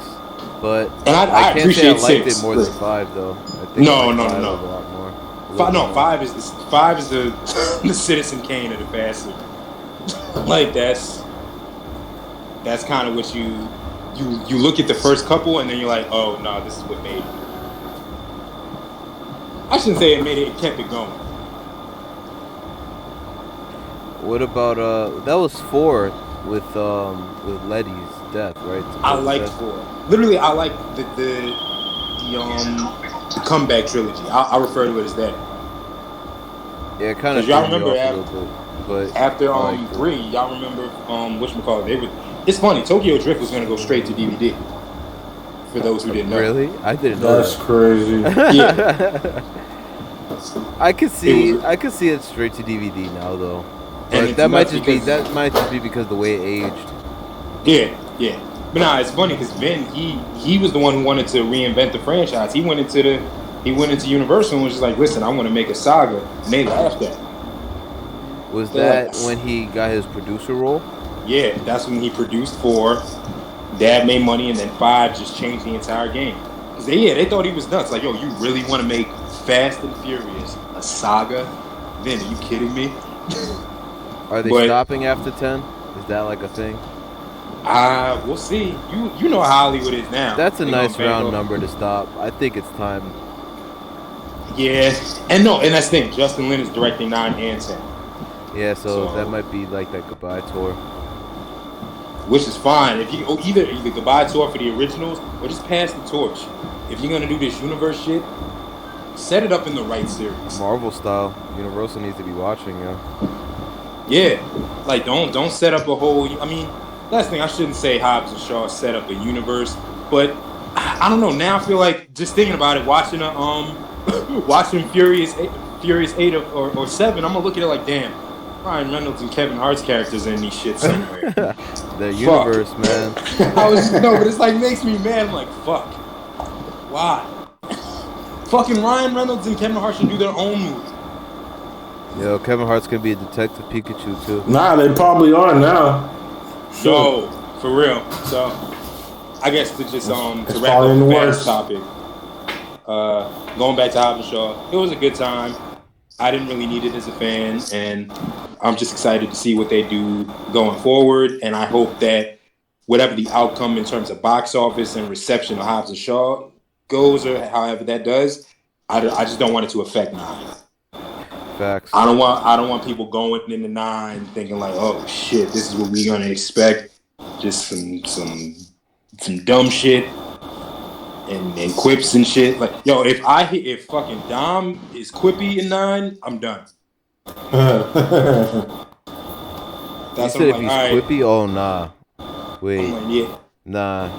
but and I can't appreciate say I liked 6. it more than 5 though. I think No. A lot more. 5 is the Citizen Kane of the Fast series. Like that's kind of what you look at the first couple and then you're like, oh no, this is what made it. I shouldn't say it made it kept it going. What about that was 4 with Letty's death, right? I liked 4. Literally, I like the comeback trilogy. I refer to it as that. Yeah, kind of. Y'all remember after 3, y'all remember whatchamacallit? It's funny. Tokyo Drift was gonna go straight to DVD. For those who didn't know. Really? I didn't know. That's crazy. Yeah. I could see it straight to DVD now though. But that might just be because of the way it aged. Yeah. But nah, it's funny because Vin, he was the one who wanted to reinvent the franchise. He went into Universal and was just like, listen, I want to make a saga, and they laughed at him. Was that when he got his producer role? Yeah, that's when he produced 4. Dad made money, and then 5 just changed the entire game. Cause they thought he was nuts. Like, yo, you really want to make Fast and Furious a saga? Vin, are you kidding me? Are they stopping after 10? Is that like a thing? We'll see. You know how Hollywood is now. That's a nice round number to stop. I think it's time. Yeah, and that's the thing. Justin Lin is directing 9 and 10. Yeah, so that might be like that goodbye tour. Which is fine. If you either goodbye tour for the originals or just pass the torch. If you're gonna do this universe shit, set it up in the right series. Marvel style. Universal needs to be watching, yeah. Yeah, like don't set up a whole. I mean, that's the thing. I shouldn't say Hobbs and Shaw set up a universe, but I don't know. Now I feel like just thinking about it, watching watching Furious 8 or 7. I'm gonna look at it like, damn, Ryan Reynolds and Kevin Hart's characters in these shit somewhere. The universe, man. But it's like makes me mad. I'm like, fuck, why? Fucking Ryan Reynolds and Kevin Hart should do their own movie. Yo, Kevin Hart's gonna be a Detective Pikachu too. Nah, they probably are now. Yo, for real. So, I guess to just to It's wrap probably up in the the works. fast topic, going back to Hobbs and Shaw, it was a good time. I didn't really need it as a fan, and I'm just excited to see what they do going forward. And I hope that whatever the outcome in terms of box office and reception of Hobbs and Shaw goes, or however that does, I just don't want it to affect 9. Facts. I don't want people going into 9 thinking like, oh shit, this is what we're gonna expect. Just some dumb shit and quips and shit. Like, yo, if fucking Dom is quippy in 9, I'm done. You That's said what if he's I'm like, quippy? Oh nah. Wait. I'm like, yeah. Nah.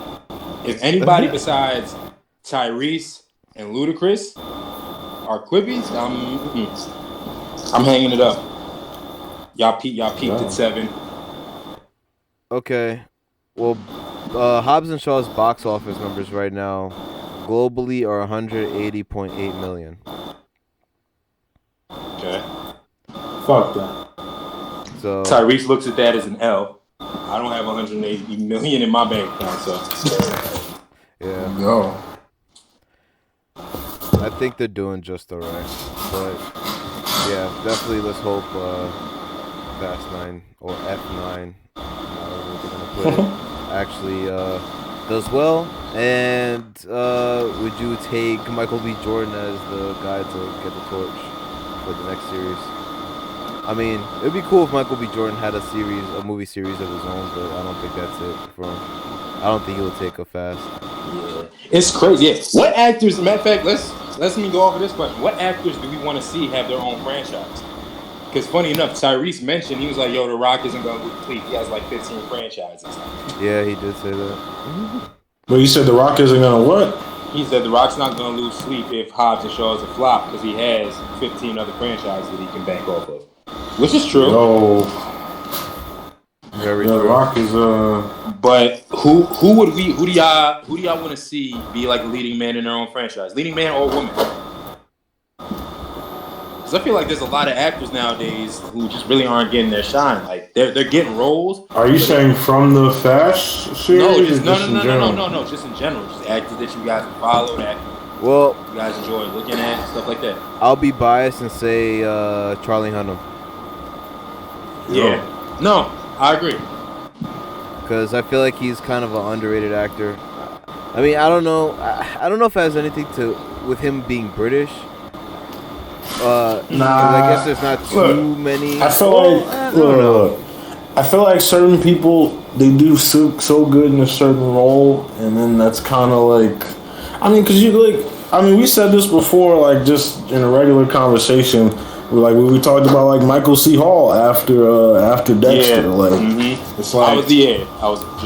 If anybody besides Tyrese and Ludacris are quippies, I'm hanging it up. Y'all peaked at 7. Okay. Well, Hobbs and Shaw's box office numbers right now globally are 180.8 million. Okay. Fuck that. So Tyrese looks at that as an L. I don't have 180 million in my bank account, so yeah, Yo. I think they're doing just alright. But yeah, definitely let's hope Fast 9 or F9, however they're gonna put it, actually does well. And would you take Michael B. Jordan as the guy to get the torch for the next series? I mean, it'd be cool if Michael B. Jordan had a movie series of his own, but I don't think that's it for him. I don't think he'll take a Fast. yeah. It's crazy. Yeah. What actors? Matter of fact, let's me go off of this question. What actors do we want to see have their own franchise? Because funny enough, Tyrese mentioned he was like, "Yo, The Rock isn't going to complete. He has like 15 franchises." Yeah, he did say that. But you said The Rock isn't gonna what? He said The Rock's not going to lose sleep if Hobbs and Shaw is a flop because he has 15 other franchises that he can bank off of, which is true. Yo, Very The true. Rock is But who do y'all want to see be like a leading man in their own franchise? Leading man or woman? Because I feel like there's a lot of actors nowadays who just really aren't getting their shine. Like they're getting roles. Are you saying from the Fast series? No, or just no, in general? just in general. Just actors that you guys follow, that Well, you guys enjoy looking at, stuff like that. I'll be biased and say Charlie Hunnam. Yeah. No, I agree. Because I feel like he's kind of an underrated actor. I mean, I don't know. I don't know if it has anything to with him being British. 'Cause I guess there's not too many. I feel Well, like I don't know. I feel like certain people they do so good in a certain role, and then that's kind of like, I mean, because we said this before, like just in a regular conversation, like when we talked about like Michael C. Hall after Dexter, it's like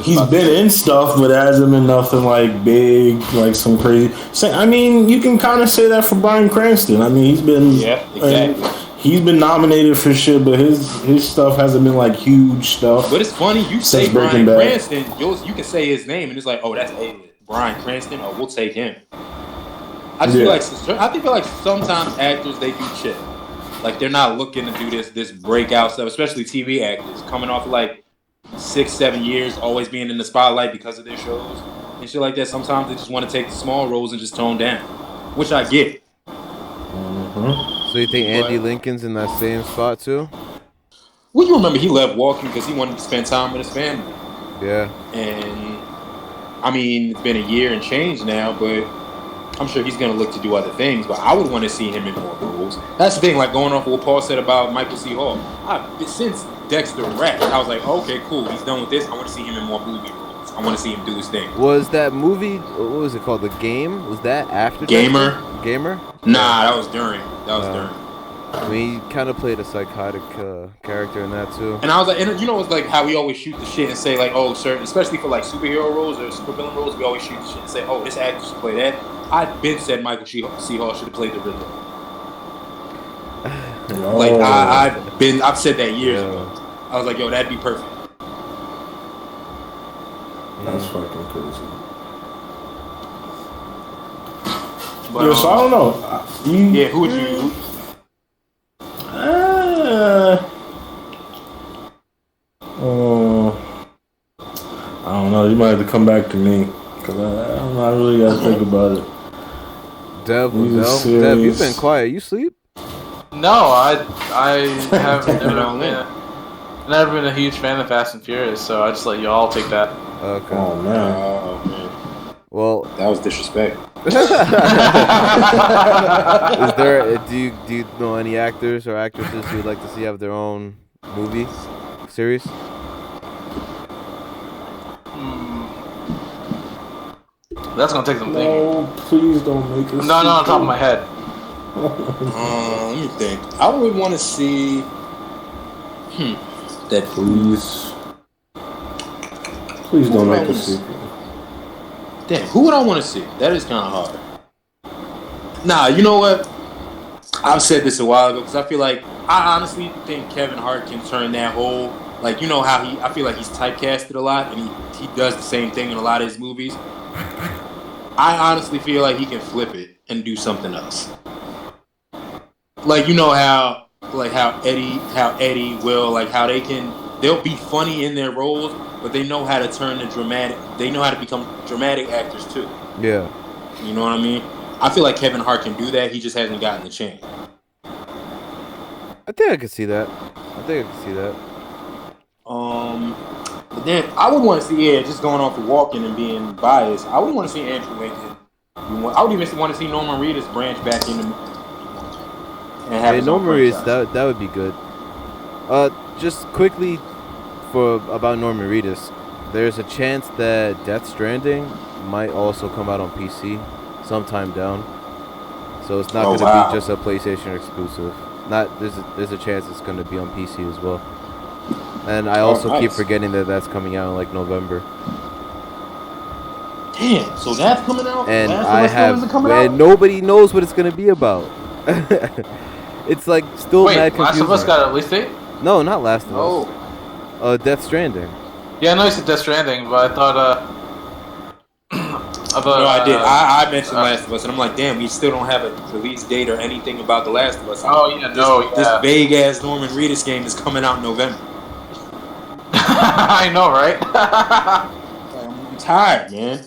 he's been in stuff, but hasn't been nothing like big, like some crazy. I mean, you can kind of say that for Bryan Cranston. I mean, he's been exactly. He's been nominated for shit, but his stuff hasn't been like huge stuff. But it's funny you say Since Breaking Bryan Bad. Cranston, you can say his name and it's like, oh, that's Bryan Cranston. Oh, we'll take him. I just feel like sometimes actors they do shit. Like they're not looking to do this breakout stuff, especially TV actors coming off of like 6-7 years, always being in the spotlight because of their shows and shit like that. Sometimes they just want to take the small roles and just tone down, which I get. So you think Andy Lincoln's in that same spot too? Well, you remember he left Walking because he wanted to spend time with his family. Yeah. And I mean, it's been a year and change now, but I'm sure he's going to look to do other things. But I would want to see him in more roles. That's the thing, like going off of what Paul said about Michael C. Hall. Since Dexter wrapped, I was like, okay, cool. He's done with this. I want to see him in more movie roles. I want to see him do his thing. Was that movie? What was it called? The Game? Was that after Gamer? Dexter? Gamer? Nah, that was during. I mean, he kind of played a psychotic character in that too. And I was like, and you know, it's like how we always shoot the shit and say like, oh, certain, especially for like superhero roles or supervillain roles, we always shoot the shit and say, oh, this actor should play that. I'd been said Michael C. Hall should have played the Riddler. Like I've said that years ago. I was like, yo, that'd be perfect. That's fucking crazy. But, Yo, so I don't know. Yeah, who would you? I don't know. You might have to come back to me because I don't know. I really gotta think about it. Dev, serious? you've been quiet. You sleep? No, I have never been a huge fan of Fast and Furious, so I just let y'all take that. Okay. Oh man. Well, that was disrespect. Is there? Do you know any actors or actresses you would like to see have their own movie series? That's gonna take some thinking. No, please don't make us. No, on top of my head. Let me think. I would want to see. That Please don't make a sequel. Damn, who would I want to see? That is kind of hard. Nah, you know what? I've said this a while ago because I feel like I honestly think Kevin Hart can turn that whole, like, you know how I feel like he's typecasted a lot and he does the same thing in a lot of his movies. I honestly feel like he can flip it and do something else. Like, you know how Eddie will, like, how they'll be funny in their roles, but they know how to turn the dramatic. They know how to become dramatic actors too. Yeah. You know what I mean? I feel like Kevin Hart can do that. He just hasn't gotten the chance. I think I could see that. But then I would want to see, just going off of Walken and being biased, I would want to see Andrew Lincoln. I would even want to see Norman Reedus branch back into and have his Norman own Reedus, franchise. that would be good. Just quickly about Norman Reedus, there's a chance that Death Stranding might also come out on PC sometime down. So it's not going to be just a PlayStation exclusive. There's a chance it's going to be on PC as well. And I also keep forgetting that that's coming out in like November. Damn, so that's coming out? And out? Nobody knows what it's going to be about. It's like still mad confusing. Last of Us got a release date? No, not Last of Us. Death Stranding. Yeah, I know you said Death Stranding, but I thought no, I did. I mentioned Last of Us, and I'm like, damn, we still don't have a release date or anything about The Last of Us. This vague ass Norman Reedus game is coming out in November. I know, right? I'm tired, man.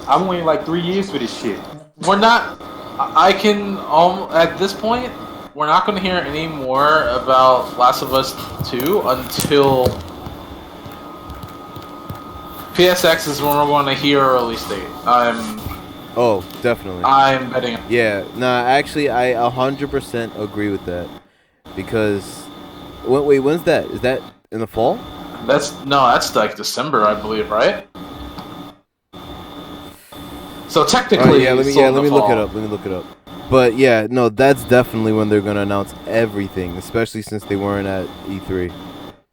I'm waiting like 3 years for this shit. We're not. I can at this point, we're not going to hear any more about Last of Us 2 until PSX is when we're going to hear a release date. Oh, definitely. I'm betting. Yeah, actually, I 100% agree with that. Because, wait, when's that? Is that in the fall? That's like December, I believe, right? So technically, let me look it up. But yeah, no, that's definitely when they're gonna announce everything, especially since they weren't at E3.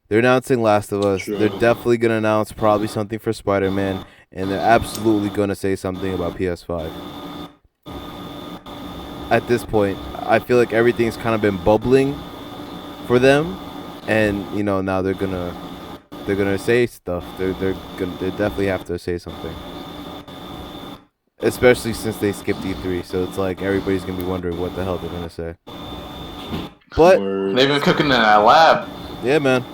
They're announcing Last of Us. True. They're definitely gonna announce probably something for Spider-Man, and they're absolutely gonna say something about PS5. At this point, I feel like everything's kind of been bubbling for them, and you know now they're gonna say stuff. They definitely have to say something. Especially since they skipped E3, so it's like everybody's gonna be wondering what the hell they're gonna say. But they've been cooking in that lab. Yeah, man.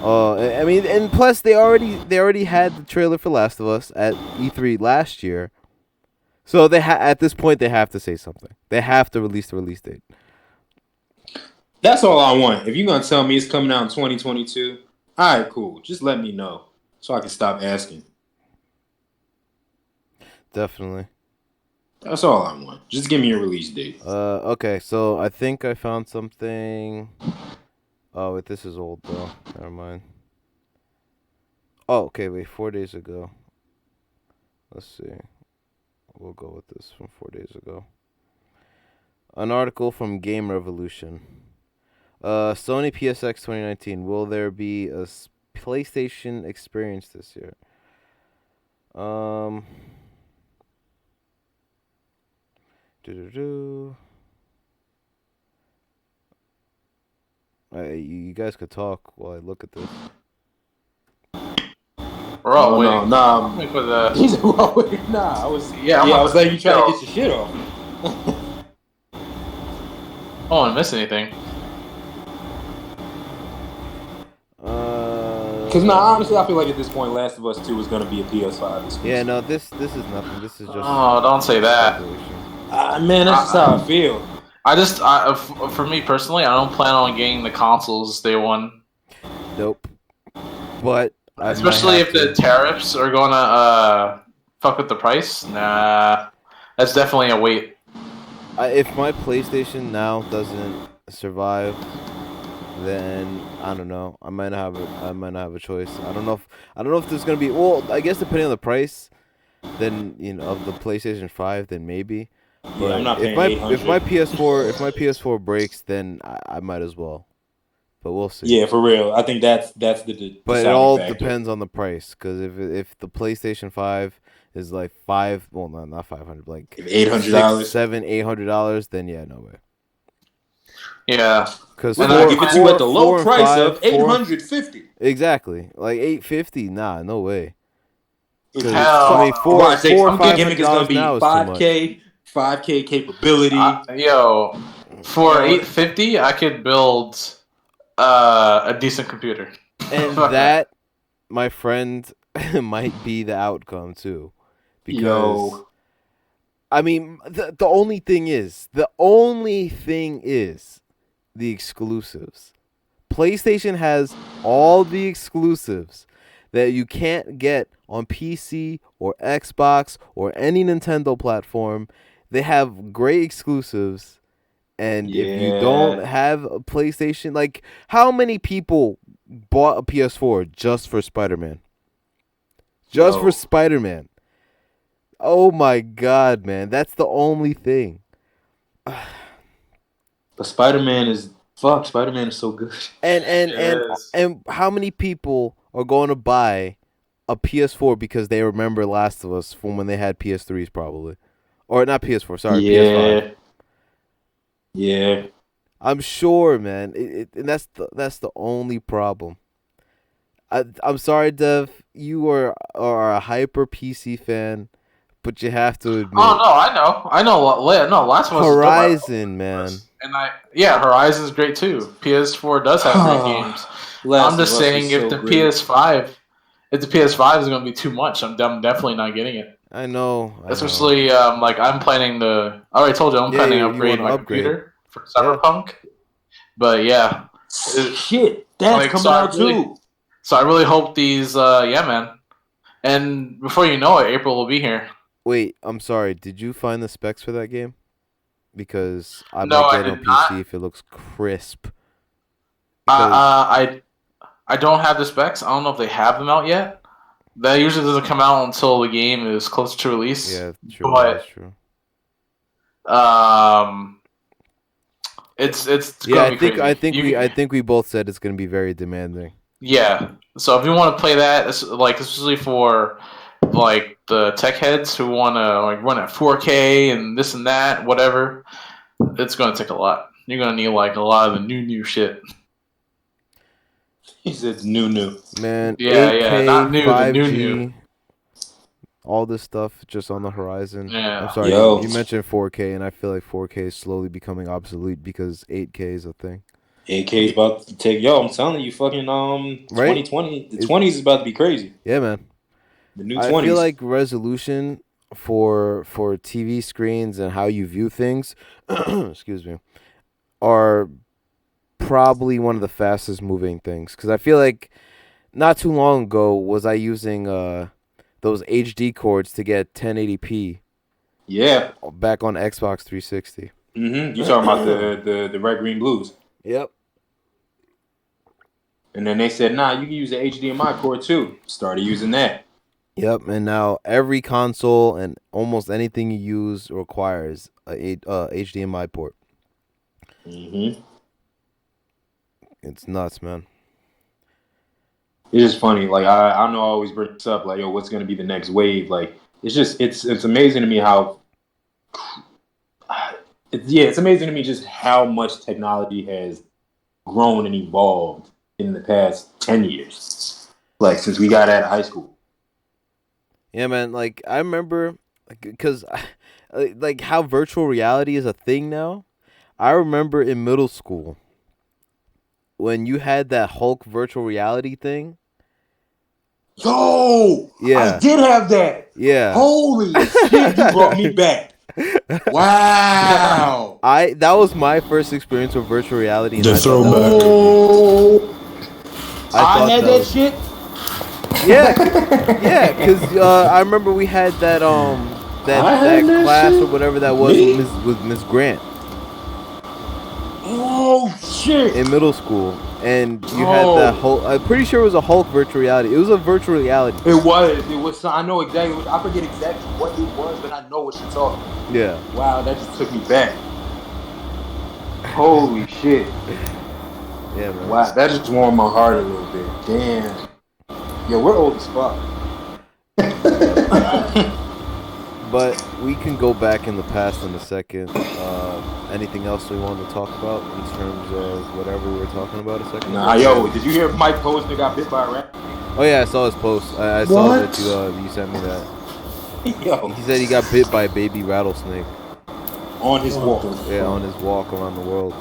I mean, and plus they already had the trailer for Last of Us at E3 last year, so at this point they have to say something. They have to release the release date. That's all I want. If you're gonna tell me it's coming out in 2022, all right, cool. Just let me know so I can stop asking. Definitely. That's all I want. Just give me a release date. Okay, so I think I found something. Oh, wait, this is old though. Never mind. Oh, okay, wait, 4 days ago. Let's see. We'll go with this from 4 days ago. An article from Game Revolution. Sony PSX 2019. Will there be a PlayStation experience this year? You guys could talk while I look at this. We're all waiting. No, nah. Waiting for the. He's waiting. Nah, I was. Yeah, I was letting you try go. to get your shit off. I don't want to miss anything. Because honestly, I feel like at this point, Last of Us 2 is going to be a PS5 exclusive. Yeah, no, this is nothing. This is just. Oh, don't say that. Man, that's just how I feel. For me personally, I don't plan on getting the consoles day one. Nope. But especially if the tariffs are gonna fuck with the price. Nah, that's definitely a wait. If my PlayStation now doesn't survive, then I don't know. I might not have a choice. I don't know if there's gonna be. Well, I guess depending on the price, then of the PlayStation 5, then maybe. But yeah, I'm not paying if my PS4 breaks, then I might as well. But we'll see. Yeah, for real. I think that's the. But it all depends on the price, because if the PlayStation 5 is like not 500, like $800, $800, then yeah, no way. Yeah, because I give it to you at the low price of $850. Exactly, like $850. Nah, no way. Hell, I mean, $400 gimmick is gonna be $5K capability. For $850, I could build a decent computer. And that, my friend, might be the outcome too, because I mean, the only thing is the exclusives. PlayStation has all the exclusives that you can't get on PC or Xbox or any Nintendo platform. They have great exclusives, and if you don't have a PlayStation, like how many people bought a PS4 just for Spider-Man? For Spider-Man. Oh my god, man. That's the only thing. But Spider-Man is so good. And how many people are going to buy a PS4 because they remember Last of Us from when they had PS3s probably? Or not PS4, sorry, PS5. Yeah. I'm sure, man. And that's the only problem. I'm sorry, Dev. You are a hyper PC fan, but you have to admit. Oh no, I know. No, Last of Us. Horizon, man. And Horizon's great too. PS4 does have great games. I'm just saying, if the PS5 is going to be too much, I'm definitely not getting it. I know. Especially I'm planning to. I already told you I'm planning to upgrade my computer for Cyberpunk. But yeah, shit, that's coming out too. So I really hope these, man. And before you know it, April will be here. Wait, I'm sorry. Did you find the specs for that game? Because I might get it on PC if it looks crisp. I don't have the specs. I don't know if they have them out yet. That usually doesn't come out until the game is close to release. Yeah, true. But, that's true. It's yeah. I think we both said it's gonna be very demanding. Yeah. So if you want to play that, especially for like the tech heads who want to run at 4K and this and that, whatever, it's gonna take a lot. You're gonna need a lot of the new shit. He said new. Man, yeah, 8K, not new, 5G, the new. All this stuff just on the horizon. Yeah. I'm sorry, you mentioned 4K, and I feel like 4K is slowly becoming obsolete because 8K is a thing. 8K is about to take. I'm telling you, fucking 2020. The 20s is about to be crazy. Yeah, man. The new 20s. I feel like resolution for TV screens and how you view things, excuse me, are probably one of the fastest moving things. Because I feel like not too long ago was I using those HD cords to get 1080p. Yeah. Back on Xbox 360. Mm-hmm. You talking about the red, green, blues? Yep. And then they said, nah, you can use the HDMI cord too. Started using that. Yep, and now every console and almost anything you use requires a HDMI port. Mm-hmm. It's nuts, man. It's just funny. Like I know I always bring this up. Like, yo, what's gonna be the next wave? Like, it's amazing to me how. It's amazing to me just how much technology has grown and evolved in the past 10 years. Like since we got out of high school. Yeah, man. Like I remember, because like how virtual reality is a thing now. I remember in middle school when you had that Hulk virtual reality thing. Yo, Yeah. I did have that. Yeah. Holy shit, you brought me back. Wow. That was my first experience with virtual reality. The throwback. I had that shit. Yeah, because I remember we had that that class or whatever that was with Miss Grant. Oh shit! In middle school, and you had that whole. I'm pretty sure it was a Hulk virtual reality. It was a virtual reality. It was. I know exactly. I forget exactly what it was, but I know what you're talking about. Yeah. Wow, that just took me back. Holy shit! Yeah, man. Wow, that just warmed my heart a little bit. Damn. Yo, we're old as fuck. But we can go back in the past in a second. Anything else we want to talk about in terms of whatever we were talking about a second ago? Yo, did you hear Mike Posner got bit by a rat? Oh yeah, I saw his post. I saw that you sent me that. Yo. He said he got bit by a baby rattlesnake. On his walk. Yeah, on his walk around the world.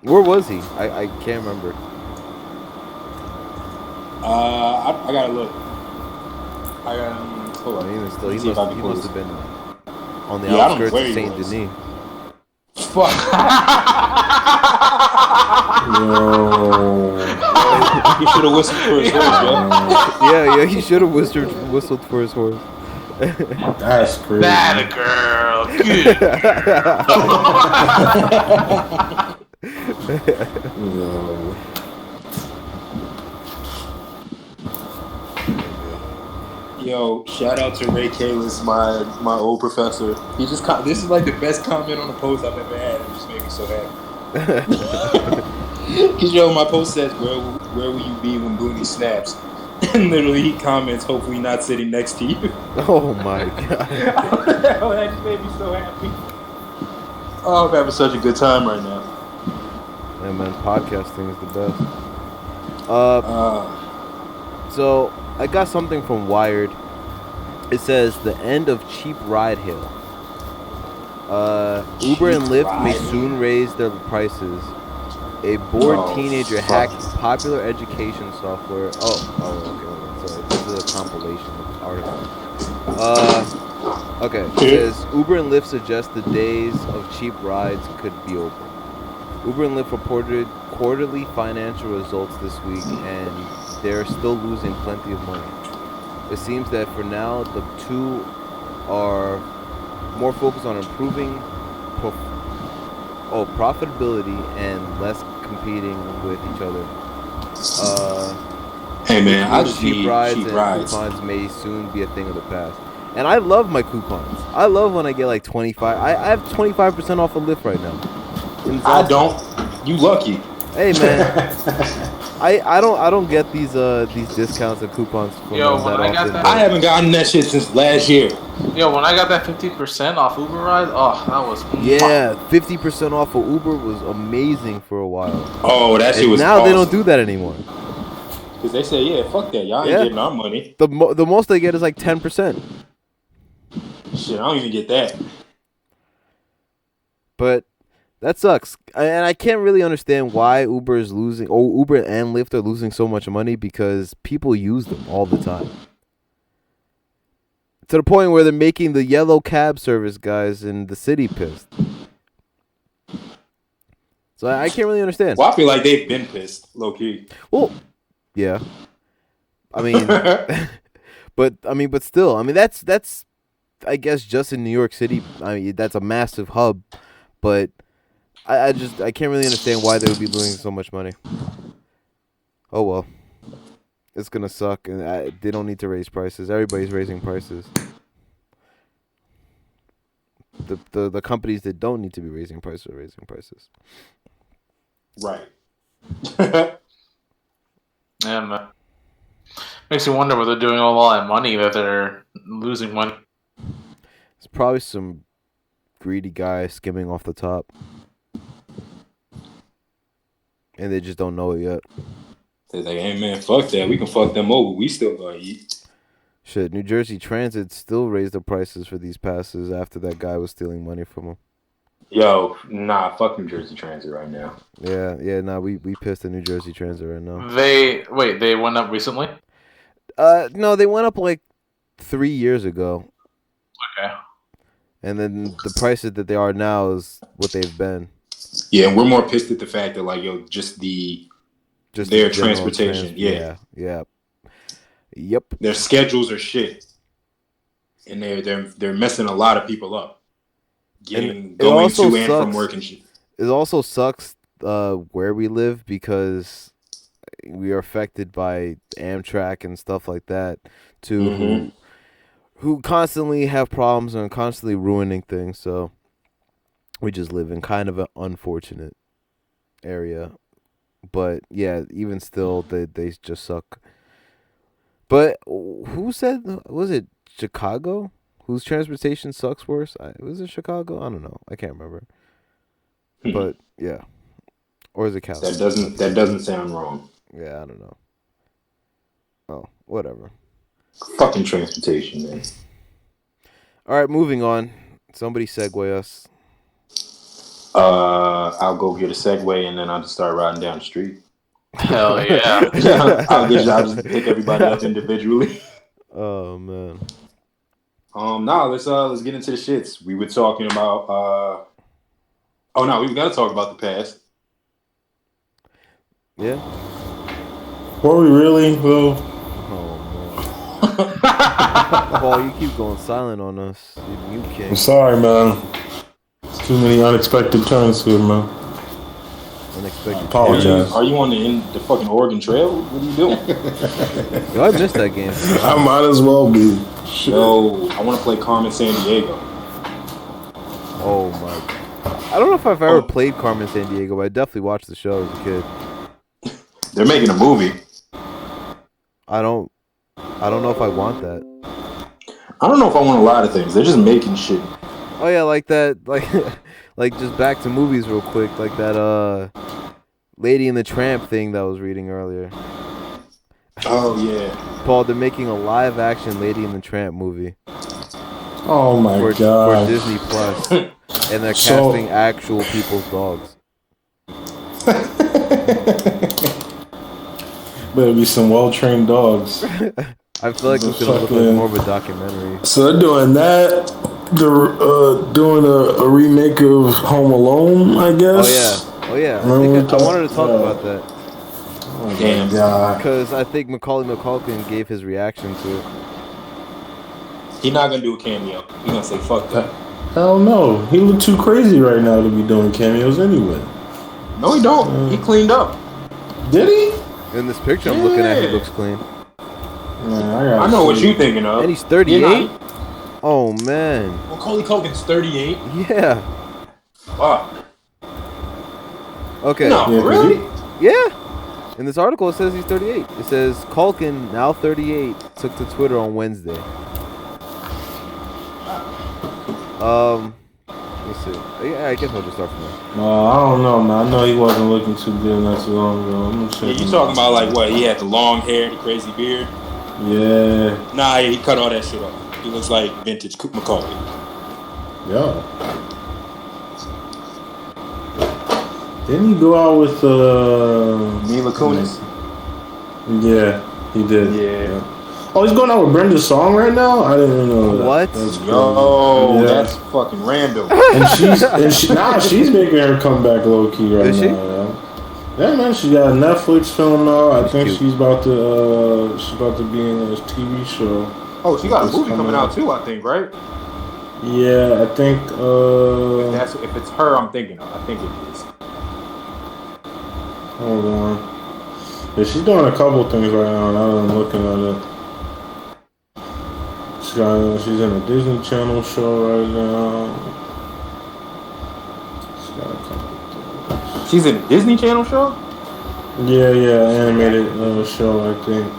Where was he? I can't remember. I gotta look. I got hold on. He must have been on the Yeah, outskirts of Saint Denis. Fuck. Yo. You should have whistled for his horse, yo. Yeah, he should have whistled for his horse. That's crazy. That a girl. Good girl. Yo. Yo, shout out to Ray Kalis, my old professor. He just this is like the best comment on a post I've ever had. It just made me so happy. Cause yo, my post says, "Where will you be when Booney snaps?" And literally he comments, "Hopefully not sitting next to you." Oh my god! Oh, that just made me so happy. Oh, I'm having such a good time right now. Yeah, man, podcasting is the best. So I got something from Wired. It says the end of cheap ride hail. Uber and Lyft may soon raise their prices. A bored teenager hacked popular education software. Okay. Sorry, this is a compilation article. Okay. It says Uber and Lyft suggest the days of cheap rides could be over. Uber and Lyft reported quarterly financial results this week, and they're still losing plenty of money. It seems that for now, the two are more focused on improving profitability and less competing with each other. Hey man, I just cheap need rides cheap and rides. coupons may soon be a thing of the past. And I love my coupons. I love when I get like 25. I have 25% off a Lyft right now. I don't. You lucky. Hey man, I don't get these discounts and coupons from Yo, them when that I got often. that- I haven't gotten that shit since last year. Yo, when I got that 50% off Uber ride, that was Yeah, 50% off of Uber was amazing for a while. Oh, that shit And was now awesome. they don't do that anymore. Because they say, yeah, fuck that. Y'all ain't Yeah. getting our money. The most they get is like 10%. Shit, I don't even get that. But that sucks. And I can't really understand why Uber is losing, or Uber and Lyft are losing so much money, because people use them all the time. To the point where they're making the yellow cab service guys in the city pissed. So I can't really understand. Well, I feel like they've been pissed, low key. Well, yeah. I mean, but still, I mean that's I guess just in New York City. I mean that's a massive hub, but I can't really understand why they would be losing so much money. Oh well, it's gonna suck, and they don't need to raise prices. Everybody's raising prices. the companies that don't need to be raising prices are raising prices. Right. Yeah, man. Makes you wonder what they're doing with all that money that they're losing money. It's probably some greedy guy skimming off the top, and they just don't know it yet. They're like, hey man, fuck that. We can fuck them over. We still gonna eat. Shit, New Jersey Transit still raised the prices for these passes after that guy was stealing money from them. Yo, nah, fuck New Jersey Transit right now. Yeah, we pissed at New Jersey Transit right now. They went up recently? No, they went up like 3 years ago. Okay. And then the prices that they are now is what they've been. Yeah, and we're more pissed at the fact that like, yo, just their transportation. Yeah. Yep. Their schedules are shit. And they're messing a lot of people up. Going to and from work and shit. It also sucks where we live because we are affected by Amtrak and stuff like that too, who constantly have problems and constantly ruining things. So we just live in kind of an unfortunate area. But yeah, even still, they just suck. But who said, was it Chicago? Whose transportation sucks worse? Was it Chicago? I don't know. I can't remember. But yeah, or is it California? That doesn't sound wrong. Yeah, I don't know. Oh, whatever. Fucking transportation, man. All right, moving on. Somebody segue us. I'll go get a Segway and then I'll just start riding down the street. Hell yeah. I'll just pick everybody up individually. Oh man. Let's get into the shits. We were talking about we gotta talk about the past. Yeah. Were we really, Will? Oh man. Paul, you keep going silent on us. You can't. I'm sorry, man. Too many unexpected turns here, man. Unexpected. Apologize. Are you on the fucking Oregon Trail? What are you doing? Yo, I missed that game. I might as well be. Yo, I want to play Carmen Sandiego. Oh my! I don't know if I've ever played Carmen Sandiego, but I definitely watched the show as a kid. They're making a movie. I don't know if I want that. I don't know if I want a lot of things. They're just making shit. Oh yeah, like that, like just back to movies real quick, like that Lady and the Tramp thing that I was reading earlier. Oh yeah. Paul, they're making a live action Lady and the Tramp movie. Oh my god. For Disney Plus. And they're casting actual people's dogs. Better be some well-trained dogs. I feel like it's gonna look like more of a documentary. So they're doing that. They're doing a remake of Home Alone, I guess. Oh yeah. I wanted to talk about that. Oh damn god. Because I think Macaulay Culkin gave his reaction to it. He's not gonna do a cameo. He's gonna say fuck that. Hell no. He look too crazy right now to be doing cameos anyway. No, he don't. He cleaned up. Did he? In this picture I'm looking at, he looks clean. Man, I know what you're thinking of. And he's 38? Oh, man. Macaulay Culkin's 38? Yeah. Fuck. Okay. No, really? Yeah. In this article, it says he's 38. It says Culkin, now 38, took to Twitter on Wednesday. Let's see. Yeah, I guess I'll just start from there. I don't know, man. I know he wasn't looking too good not too long ago. I'm gonna check You talking about like what? He had the long hair, the crazy beard? Yeah. Nah, he cut all that shit off. He looks like vintage Macaulay. Yeah. Didn't he go out with Mila Kunis? Yeah, he did. Yeah. Oh, he's going out with Brenda Song right now? I didn't even know that. What? Yo, that's fucking random. And she's making her comeback low key right Is she? now. Yeah, man, she got a Netflix film out. I think cute. she's about to be in a TV show. Oh, she got a movie coming out too, I think, right? Yeah, I think If it's her I'm thinking of, I think it is. hold on. Yeah, she's doing a couple things right now, now that I'm looking at it. She's in a Disney Channel show right now. She's in a Disney Channel show? Yeah, animated show, I think.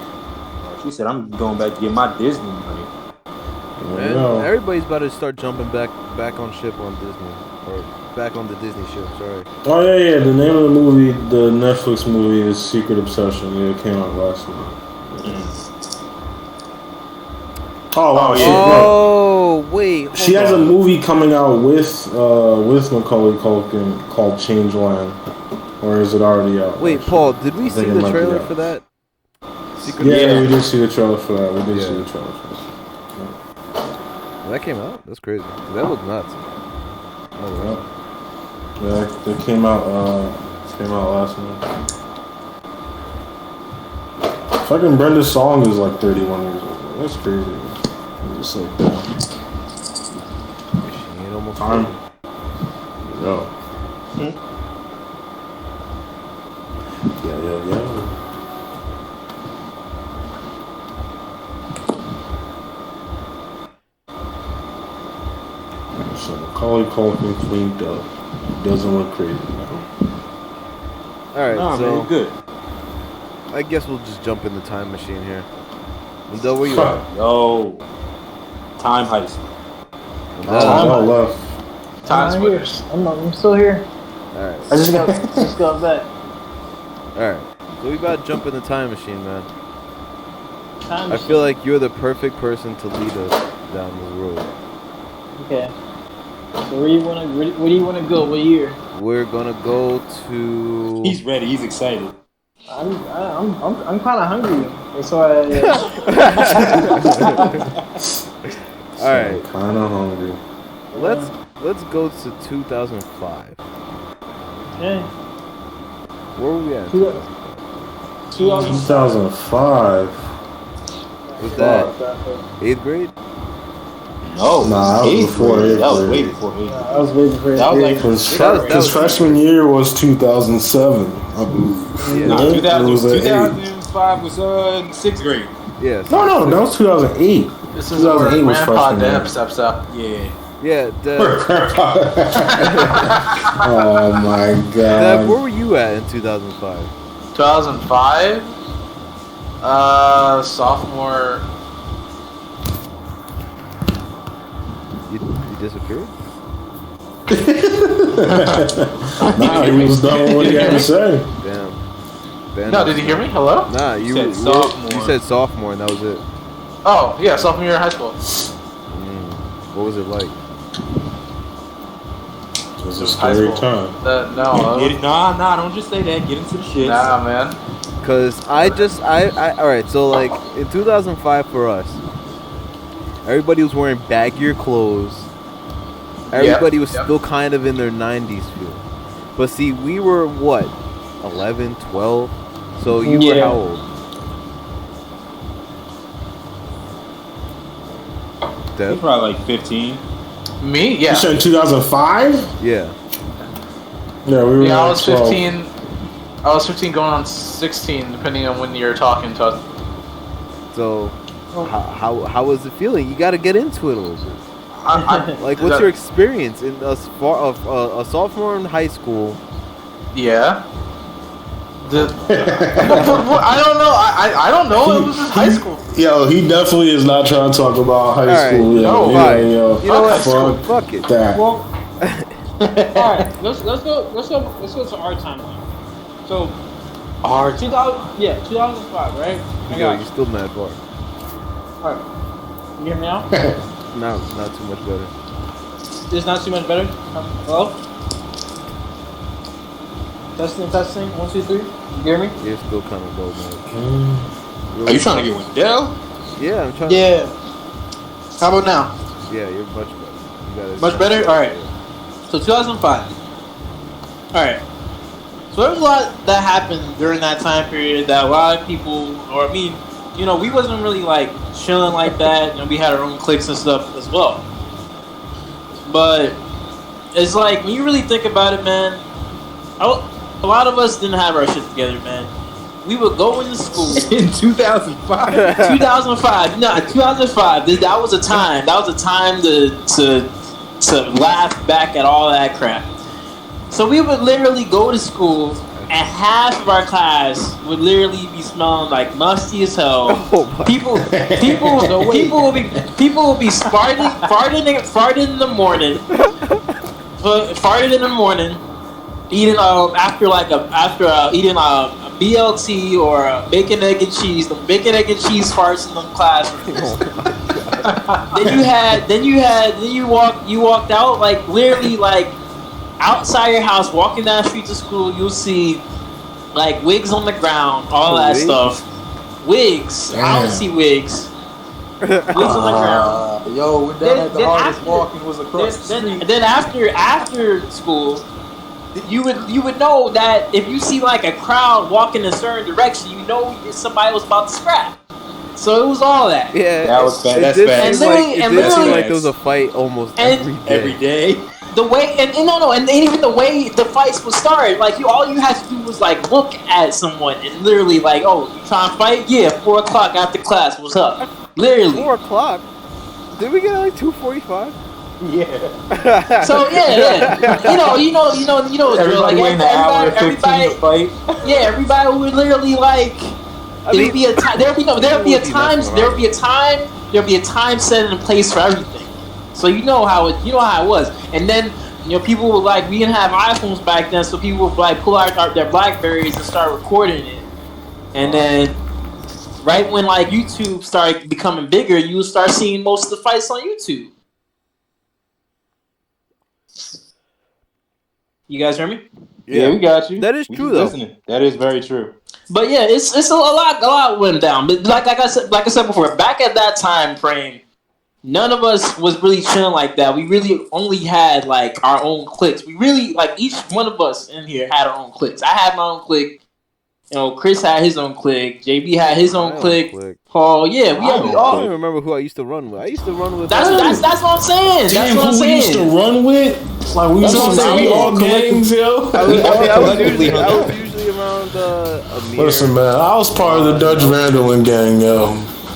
She said, I'm going back to get my Disney money. Man, everybody's about to start jumping back on ship on Disney. Or back on the Disney ship, sorry. Oh, yeah. The name of the movie, the Netflix movie, is Secret Obsession. Yeah, it came out last week. Oh, wow. Oh, wait. She has a movie coming out with Macaulay Culkin called Changeland. Or is it already out? Wait, actually? Paul, did we see the trailer for that? Yeah, we did see the trailer for that. We did see the trailer for that. That came out? That's crazy. That looked nuts. Yeah, it came out last month. Fucking Brenda Song is like 31 years old. That's crazy. I'm just like that. She ain't almost Time. Yo. Yeah. So Macaulay Culkin cleaned up. Doesn't look crazy now. Alright, so man, good. I guess we'll just jump in the time machine here. Wendell, where you at? Yo. Time heist. Time left. Time I'm here. splitters. I'm still here. Alright. I just got back. Alright. So we about to jump in the time machine, man. Time I feel like you're the perfect person to lead us down this road. Okay. So where do you wanna go? What year? We're gonna go to. He's ready. He's excited. I'm kind of hungry. That's why. All right. Kind of hungry. Let's go to 2005. Yeah. Where were we at? 2005. Was that 8th grade? No. Nah, that was before grade. eighth That was grade. way before eighth grade. I was waiting for it. That was like Because freshman year was 2007, I believe. Yeah. No, It was 2005 was in 6th grade. Yes. No, that was 2008. This is where 2008 was Grandpa freshman year. Deb steps up. Yeah. Yeah. Deb, Oh my Deb, where god. were you at in 2005? 2005. Sophomore. You disappeared? Nah, he was done with what he had to say. Damn. No, did you hear me? Hello? Nah, you said sophomore. You said sophomore, and that was it. Oh, yeah, sophomore year in high school. What was it like? It was a High scary school. time. Nah, don't just say that. Get into the shit. Nah, man. Cause I alright, so like in 2005 for us, everybody was wearing baggier clothes. Everybody was still kind of in their 90s feel. But see, we were what? 11, 12? So you were how old? Deb? He's probably like 15. Me? You Yeah. said 2005? Yeah. Yeah, we were. Yeah, I like was 12. 15. I was 15 going on 16, depending on when you're talking to us. So how was it feeling? You got to get into it a little bit. Like, what's that- your experience in a sophomore in high school? Yeah. I don't know. I don't know. It was in high school. Yo, he definitely is not trying to talk about high Alright, school. Yo, no, yeah, yo, You know what? fuck Fuck it. that. Well, all right. Let's go to our timeline. So, Our 2005, right? Yo, you're still mad far. All right. You hear me now? No, not too much better. It's not too much better. Hello? Testing. 1, 2, 3. You hear me? You're still kind of low, man. Are you trying to get Wendell? Yeah, I'm trying. Yeah. How about now? Yeah, you're much better. You gotta Much better? All right. So 2005. All right. So there was a lot that happened during that time period that a lot of people, or I mean, you know, we wasn't really like chilling like that. You know, we had our own cliques and stuff as well. But it's like when you really think about it, man. A lot of us didn't have our shit together, man. We would go into school In 2005. 2005. No, 2005. That was a time. That was a time to laugh back at all that crap. So we would literally go to school, and half of our class would literally be smelling like musty as hell. Oh my People will be farting in the morning, eating eating a BLT or a bacon egg and cheese. The bacon egg and cheese farts in the classrooms. then you walked out like literally like outside your house, walking down the street to school. You'll see like wigs on the ground, all that stuff. Wigs. Damn. I don't see wigs. Wigs on the ground. Yo, when the hardest walking was across the street. Then after school, you would know that if you see like a crowd walking in a certain direction, you know somebody was about to scrap. So it was all that. Yeah, that was bad. That's did bad. seem And it did seem literally- like there was a fight almost every day. The way and even the way the fights would start, like all you had to do was like look at someone and literally like, oh, you trying to fight? Yeah, 4 o'clock after class. What's up? Literally. 4 o'clock. Did we get at like 2:45? Yeah. So yeah. You know the drill. Everybody Like waiting an hour 15 to fight. Yeah, everybody would literally like. There'd be a time set in place for everything. So you know how it was. And then people were like, we didn't have iPhones back then, so people would like pull out their Blackberries and start recording it. And then right when like YouTube started becoming bigger, you would start seeing most of the fights on YouTube. You guys hear me? Yeah, we got you. That is We true, just though. listening. That is very true. But yeah, it's a lot went down. But like I said before, back at that time frame, none of us was really chilling like that. We really only had like our own cliques. We really like each one of us in here had our own cliques. I had my own clique. Chris had his own clique. JB had his own clique. Paul, yeah, we I don't all. even remember who I used to run with. I used to run with. That's what I'm saying. Damn, That's what I'm who we used to saying. run with? Like we used That's what I'm to saying. be all gangs, yo. I was collectively usually hung out. around Amir. Listen, man, I was part of the Dutch Vandelin gang, yo.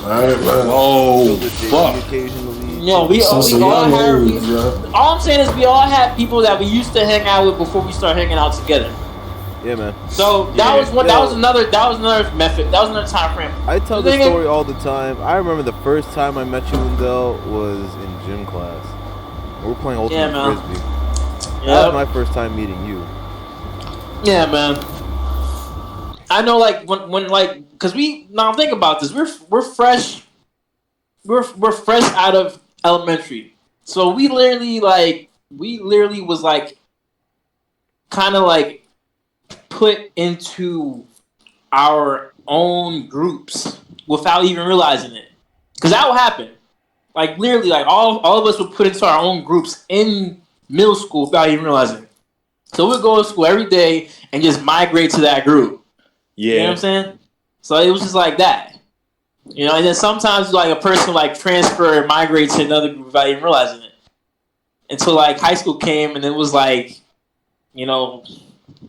Alright, man. Oh, fuck. Occasionally. We all Since a had. young age, yo. All I'm saying is we all had people that we used to hang out with before we started hanging out together. Yeah, man. So that was one. That was another method. That was another time frame. I tell The this thing is- story all the time. I remember the first time I met you, Wendell, was in gym class. We were playing Ultimate man. Frisbee. That was Yeah, my first time meeting you. yeah, man. I know, like when like, cause now think about this. We're fresh. We're fresh out of elementary, so we literally was like, kind of like put into our own groups without even realizing it. Cause that would happen. Like literally, like all of us would put into our own groups in middle school without even realizing it. So we'd go to school every day and just migrate to that group. Yeah. You know what I'm saying? So it was just like that. And then sometimes like a person like transfer and migrate to another group without even realizing it. Until like high school came and it was like,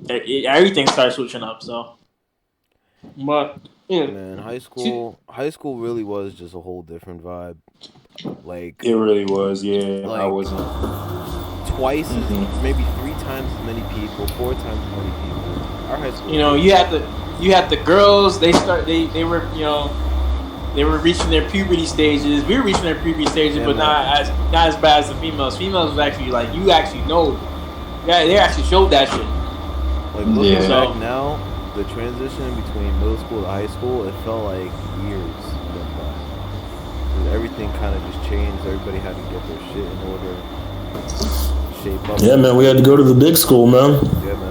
everything started switching up. So, but yeah, Man, high school really was just a whole different vibe. Like It really was, yeah. Like- I wasn't. twice, maybe 3 times as many people, 4 times as many people. Our high school. you had the girls. They were they were reaching their puberty stages. We were reaching their puberty stages, Yeah, but man. not as bad as the females. Females was actually like you actually know. Yeah, they actually showed that shit. Like looking Yeah. back now, the transition between middle school to high school, it felt like years went by. 'Cause everything kind of just changed. Everybody had to get their shit in order, shape up. Yeah, man, we had to go to the big school, man. Yeah, man.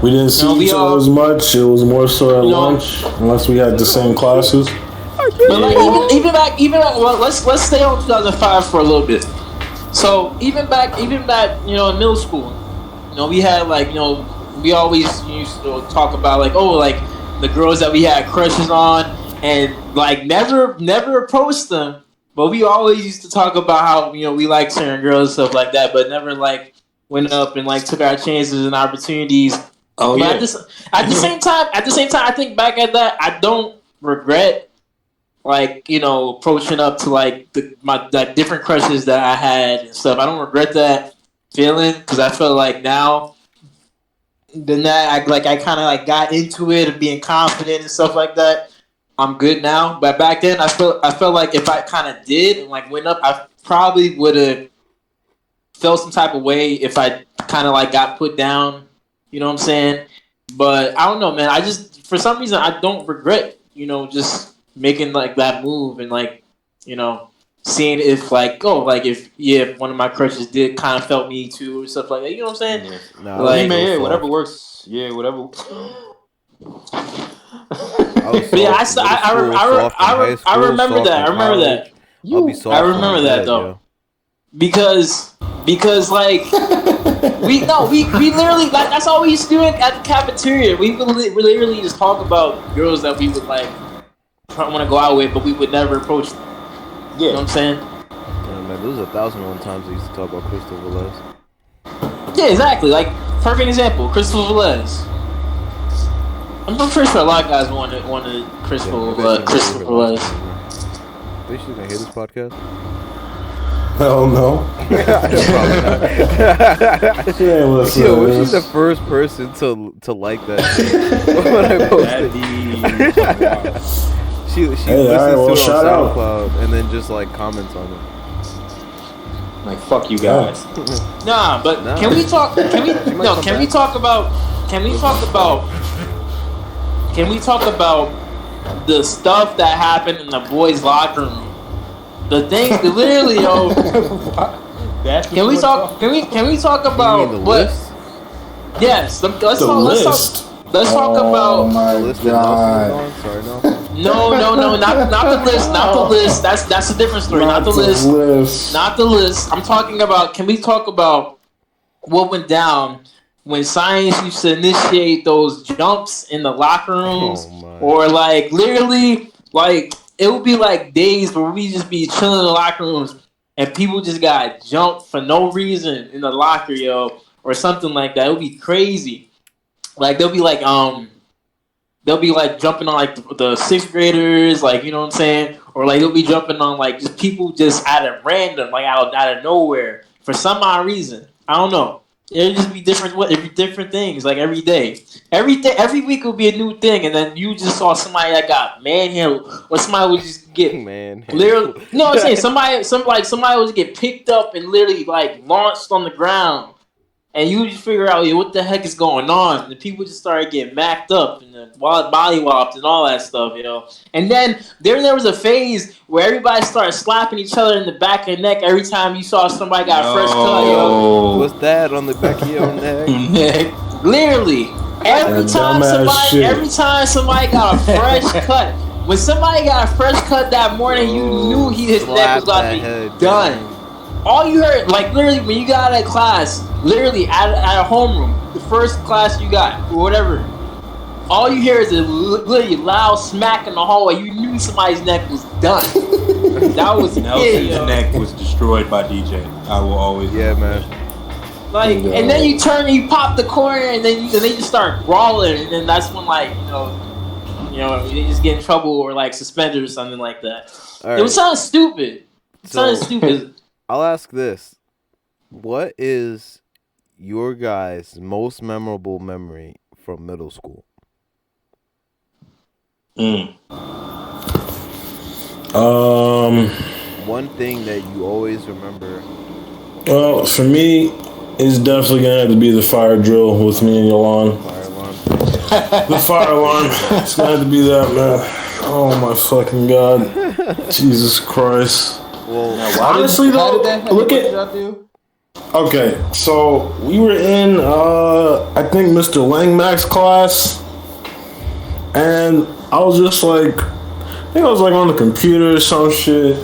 We didn't see we each all- other as much. It was more so at lunch, unless we had the same classes. But like even back, well, let's stay on 2005 for a little bit. So even back, in middle school, we had like, we always used to talk about like, oh, like the girls that we had crushes on, and like never approached them, but we always used to talk about how we like certain girls and stuff like that, but never like went up and like took our chances and opportunities. Oh, But yeah. at the same time, I think back at that, I don't regret like approaching up to like my different crushes that I had and stuff. I don't regret that. feeling because I feel like now, then that I kind of like got into it and being confident and stuff like that. I'm good now, but back then I felt like if I kind of did and like went up, I probably would have felt some type of way if I kind of like got put down. You know what I'm saying? But I don't know, man. I just for some reason I don't regret, just making like that move and like, seeing if like if one of my crushes did kind of felt me too or stuff like that. You know what I'm saying? Nah, like, man, whatever works. Yeah, whatever. But yeah, I remember that. I remember that. I remember that though, because like we literally like that's all we used to do at the cafeteria. We would literally just talk about girls that we would like want to go out with, but we would never approach them. Yeah. You know what I'm saying? Yeah, man, there was 1,001 times I used to talk about Crystal Velez. Yeah, exactly. Like perfect example, Crystal Velez. I'm pretty sure a lot of guys wanted Crystal Velez. Think she's gonna hear this podcast? Hell no. Yo, she's the first person to like that shit when I posted. She listens to it on SoundCloud and then just like comments on it. Like fuck you guys. Nah, but can we talk about the stuff that happened in the boys' locker room? The thing, literally, yo. Can we talk about the what? list? Yes, let's talk about. Oh my god! Sorry, no. No, not the list. That's a different story. Not the list. Not the list. I'm talking about. Can we talk about what went down when science used to initiate those jumps in the locker rooms, or like literally, like it would be like days where we just be chilling in the locker rooms and people just got jumped for no reason in the locker, yo, or something like that. It would be crazy. Like they'll be like jumping on like the sixth graders, like you know what I'm saying, or like they'll be jumping on like just people just out of random, like out of nowhere for some odd reason. I don't know. It'll just be different things like every day. Every week will be a new thing, and then you just saw somebody that got manhandled, or somebody would just get literally. No, I'm saying somebody would just get picked up and literally like launched on the ground. And you just figure out, what the heck is going on? And the people just started getting macked up and the body whopped and all that stuff, And then there was a phase where everybody started slapping each other in the back of the neck every time you saw somebody got a fresh cut, yo. What's that on the back of your neck? Literally. Every time somebody got a fresh cut. When somebody got a fresh cut that morning, you knew his neck was about to be done. All you heard, like literally, when you got out of class, literally at a homeroom, the first class you got, or whatever, all you hear is a literally loud smack in the hallway. You knew somebody's neck was done. That was Nelson's neck was destroyed by DJ. I will always. Yeah, man. Like, and then you turn and you pop the corner, and then you just start brawling, and then that's when like you just get in trouble or like suspended or something like that. Right. It was sounding stupid. Stupid. I'll ask this. What is your guys' most memorable memory from middle school? One thing that you always remember. Well, for me, it's definitely going to have to be the fire drill with me and Yolan. Fire alarm. The fire alarm. It's going to have to be that, man. Oh, my fucking God. Jesus Christ. Well, honestly though, look at. Okay, so we were in I think Mr. Langmack's class, and I was just like, I think I was like on the computer or some shit,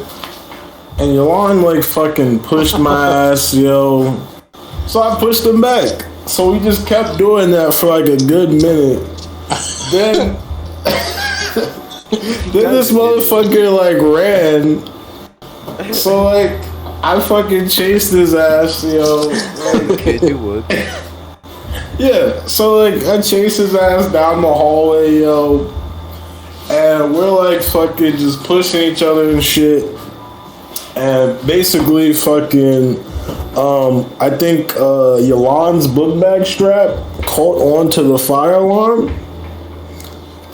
and Yolan like fucking pushed my ass, yo. So I pushed him back. So we just kept doing that for like a good minute. Then this motherfucker like ran. So like I fucking chased his ass, yo. Kid, you would. Yeah, so like I chased his ass down the hallway, yo. And we're like fucking just pushing each other and shit. And basically fucking I think Yolan's book bag strap caught onto the fire alarm,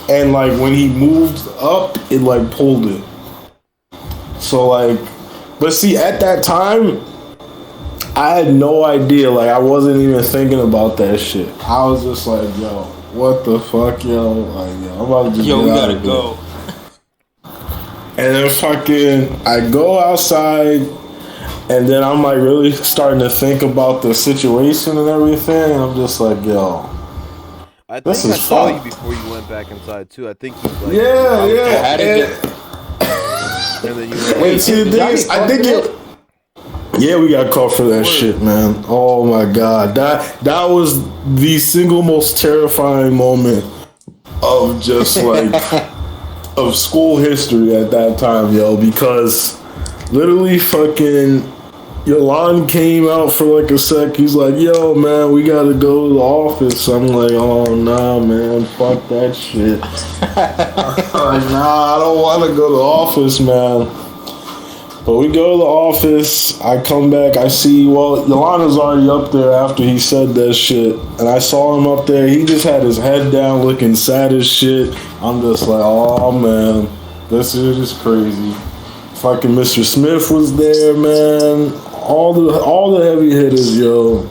and like when he moved up, it like pulled it. So like, but see, at that time, I had no idea. Like, I wasn't even thinking about that shit. I was just like, yo, what the fuck, yo? Like, yo, I'm about to just Yo, get we out gotta of here. go. And then fucking, I go outside, and then I'm like really starting to think about the situation and everything. And I'm just like, yo, I this think I is saw you fucked. before you went back inside too. I think you like Yeah, yeah. How did And, and then you went, and see, the did thing y'all is, get I caught think for it. Yeah, we got caught for that shit, man. Oh my god, that was the single most terrifying moment of just like of school history at that time, yo. Because literally, fucking Yolan came out for like a sec. He's like, "Yo, man, we gotta go to the office." I'm like, "Oh nah, man, fuck that shit." I'm like, nah, I don't want to go to the office, man. But we go to the office, I come back, I see, well, Yolana's already up there after he said that shit. And I saw him up there, he just had his head down looking sad as shit. I'm just like, oh man, this shit is crazy. Fucking Mr. Smith was there, man. All the heavy hitters, yo.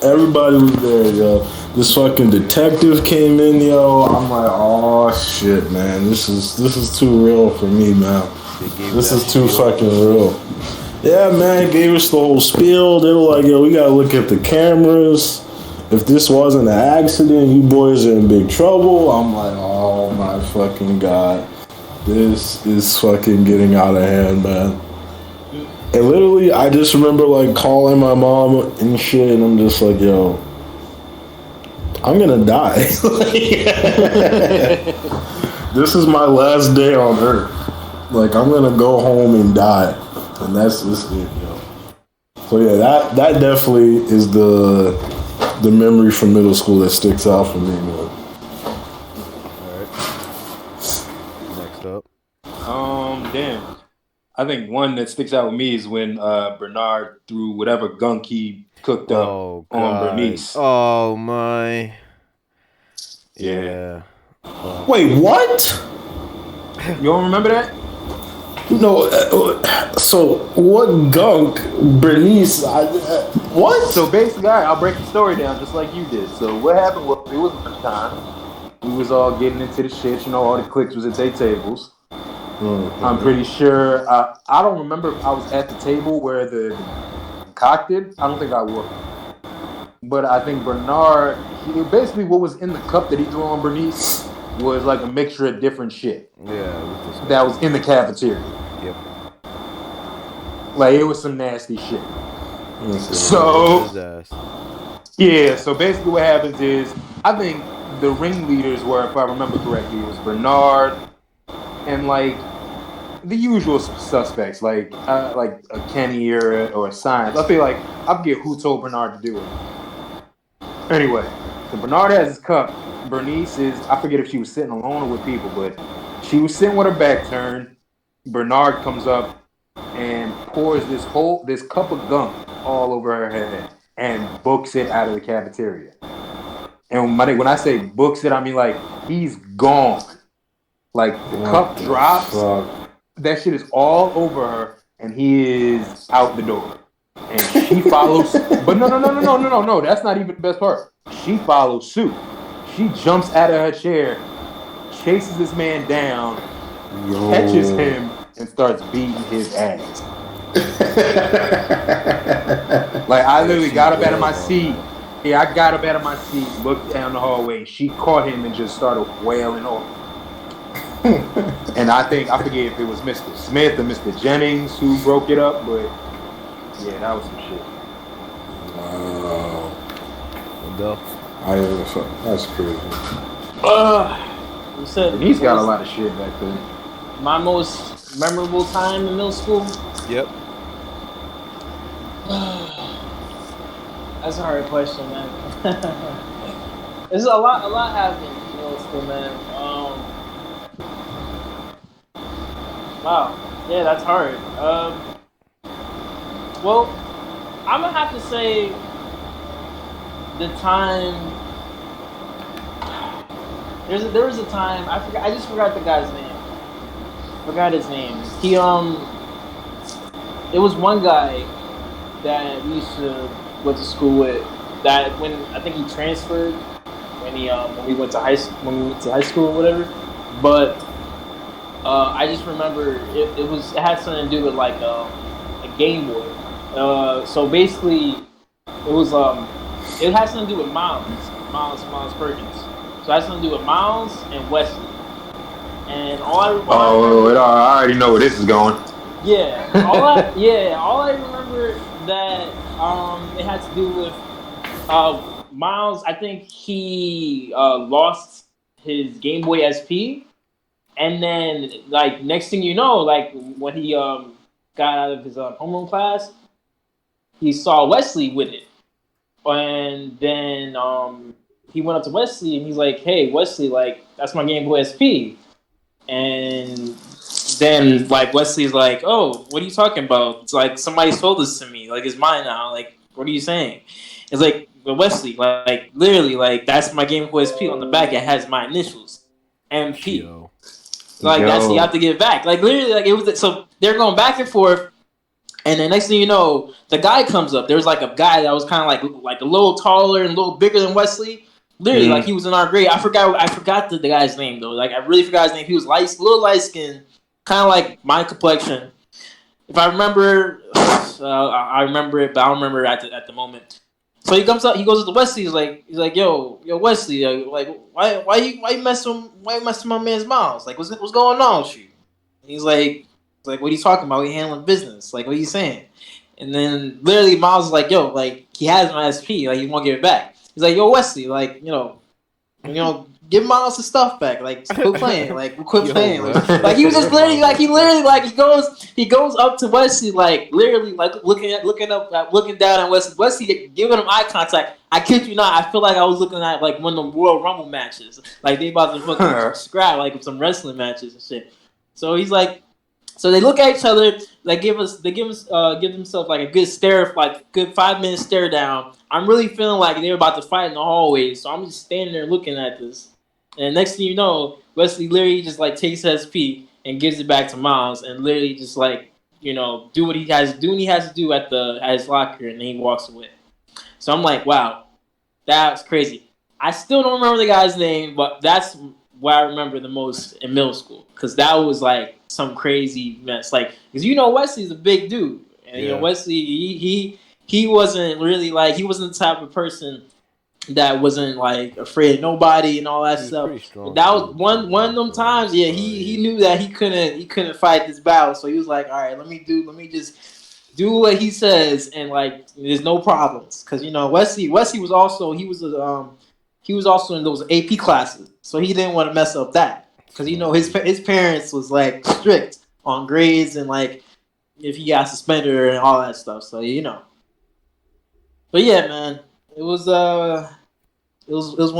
Everybody was there, yo. This fucking detective came in, yo. I'm like, oh shit, man. This is too real for me, man. This is too fucking real. Yeah, man, gave us the whole spiel. They were like, yo, we gotta look at the cameras. If this wasn't an accident, you boys are in big trouble. I'm like, oh my fucking god. This is fucking getting out of hand, man. And literally, I just remember like calling my mom and shit, and I'm just like, yo, I'm gonna die. This is my last day on earth. Like, I'm gonna go home and die, and that's just it, yo. So yeah, that definitely is the memory from middle school that sticks out for me, man. next up. Damn. I think one that sticks out with me is when Bernard threw whatever gunk he cooked up Oh on god. Bernice. Oh my. Yeah. Wait, what? You don't remember that? No. So what gunk, Bernice? What? So basically, all right, I'll break the story down just like you did. So what happened was, it was lunchtime. We was all getting into the shit. You know, all the cliques was at their tables. Mm-hmm. I'm pretty sure. I don't remember if I was at the table where the concocted. I don't think I was. But I think Bernard, basically what was in the cup that he threw on Bernice was like a mixture of different shit. Yeah. That was in the cafeteria. Yep. Like, it was some nasty shit. So, yeah, so basically what happens is, I think the ringleaders were, if I remember correctly, it was Bernard and like the usual suspects, like a Kenny or a Science. I feel like, I forget who told Bernard to do it. Anyway, so Bernard has his cup. Bernice is, I forget if she was sitting alone or with people, but she was sitting with her back turned. Bernard comes up and pours this cup of gunk all over her head and books it out of the cafeteria. And when I say books it, I mean like he's gone. Like the cup drops, that shit is all over her, and he is out the door. And she follows, but no, that's not even the best part. She follows suit. She jumps out of her chair, chases this man down, catches him, and starts beating his ass. Like, I literally got up out of my seat. Yeah, I got up out of my seat, looked down the hallway, and she caught him and just started wailing off. And I forget if it was Mr. Smith or Mr. Jennings who broke it up, but yeah, that was some shit. Wow. That's crazy. You said He's got a lot of shit back there. My most memorable time in middle school? Yep. That's a hard question, man. There's a lot happened in middle school, man. Wow. Yeah, that's hard. Well, I'm gonna have to say the time. There was a time I just forgot the guy's name. Forgot his name. It was one guy that we used to went to school with. That when I think he transferred when we went to high school or whatever. But I just remember it had something to do with like a Game Boy. So basically, it had something to do with Miles Perkins. So it had something to do with Miles and Wesley. And I already know where this is going. Yeah, all I remember that it had to do with Miles. I think he lost his Game Boy SP, and then like next thing you know, like when he got out of his homeroom class, he saw Wesley with it, and then he went up to Wesley and he's like, "Hey, Wesley, like that's my Game Boy SP," and then like Wesley's like, "Oh, what are you talking about? It's like somebody sold this to me. Like it's mine now. Like what are you saying?" It's like, "But Wesley, like literally, like that's my Game Boy SP on the back. It has my initials, MP. Like that's you have to give it back. Like literally, like it was. So they're going back and forth, and then next thing you know, the guy comes up. There was like a guy that was kind of like a little taller and a little bigger than Wesley. Literally, like he was in our grade. I forgot the guy's name though. Like I really forgot his name. He was little light skinned, kind of like my complexion. If I remember, I remember it, but I don't remember it at the moment. So he comes up, he goes up to Wesley. He's like, yo, Wesley, like, why you messing with my man's Miles? Like, what's going on with you? And he's like, what are you talking about? We handling business. Like, what are you saying? And then literally Miles is like, yo, like he has my SP, like he won't give it back. He's like, yo, Wesley, like, you know, give Miles his stuff back. Like, quit playing. Like, quit playing. Like, he was just literally, like, he goes up to Wesley, like, literally, like, looking down at Wesley. Wesley giving him eye contact. I kid you not, I feel like I was looking at, like, one of the Royal Rumble matches. Like, they about to fucking scrap, like, some wrestling matches and shit. So he's like, so they look at each other. They give themselves like a good stare, like good 5-minute stare down. I'm really feeling like they're about to fight in the hallway, so I'm just standing there looking at this. And next thing you know, Wesley literally just like takes SP and gives it back to Miles, and literally just like do what he has to do at his locker, and then he walks away. So I'm like, wow, that's crazy. I still don't remember the guy's name, but that's what I remember the most in middle school, because that was like some crazy mess. Like, because Wesley's a big dude, and Wesley he wasn't really like, he wasn't the type of person that wasn't like afraid of nobody and all that stuff. But that was one of them times. Yeah, he knew that he couldn't fight this battle, so he was like, all right, let me just do what he says, and like there's no problems, because Wesley was also in those AP classes, so he didn't want to mess up that, because his parents was like strict on grades and like if he got suspended and all that stuff. So but yeah, man, it was one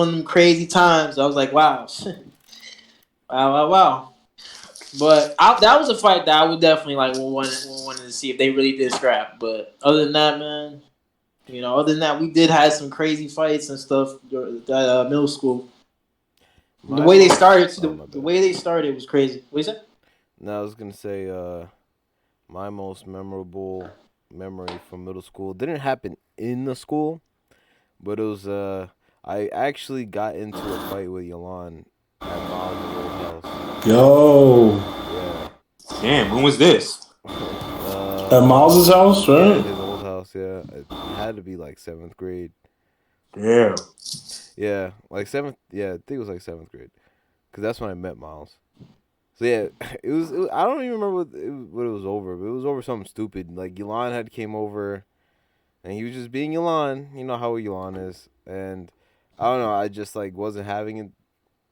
of them crazy times. I was like, wow, wow. But that was a fight that I would definitely like wanted to see if they really did scrap. But other than that, man. Other than that, we did have some crazy fights and stuff at middle school. The way they started was crazy. What you say? No, I was gonna say my most memorable memory from middle school didn't happen in the school, but it was I actually got into a fight with Yolan at Miles' old house. Yo. Yeah. Damn, when was this? At Miles' house, right? His old house, yeah. It had to be like 7th grade. Yeah. Yeah, like 7th. Yeah, I think it was like 7th grade, because that's when I met Miles. So yeah, it was I don't even remember what it was over, but it was over something stupid. Like Yolan had came over, and he was just being Yolan. You know how Yolan is, and I don't know. I just like wasn't having it,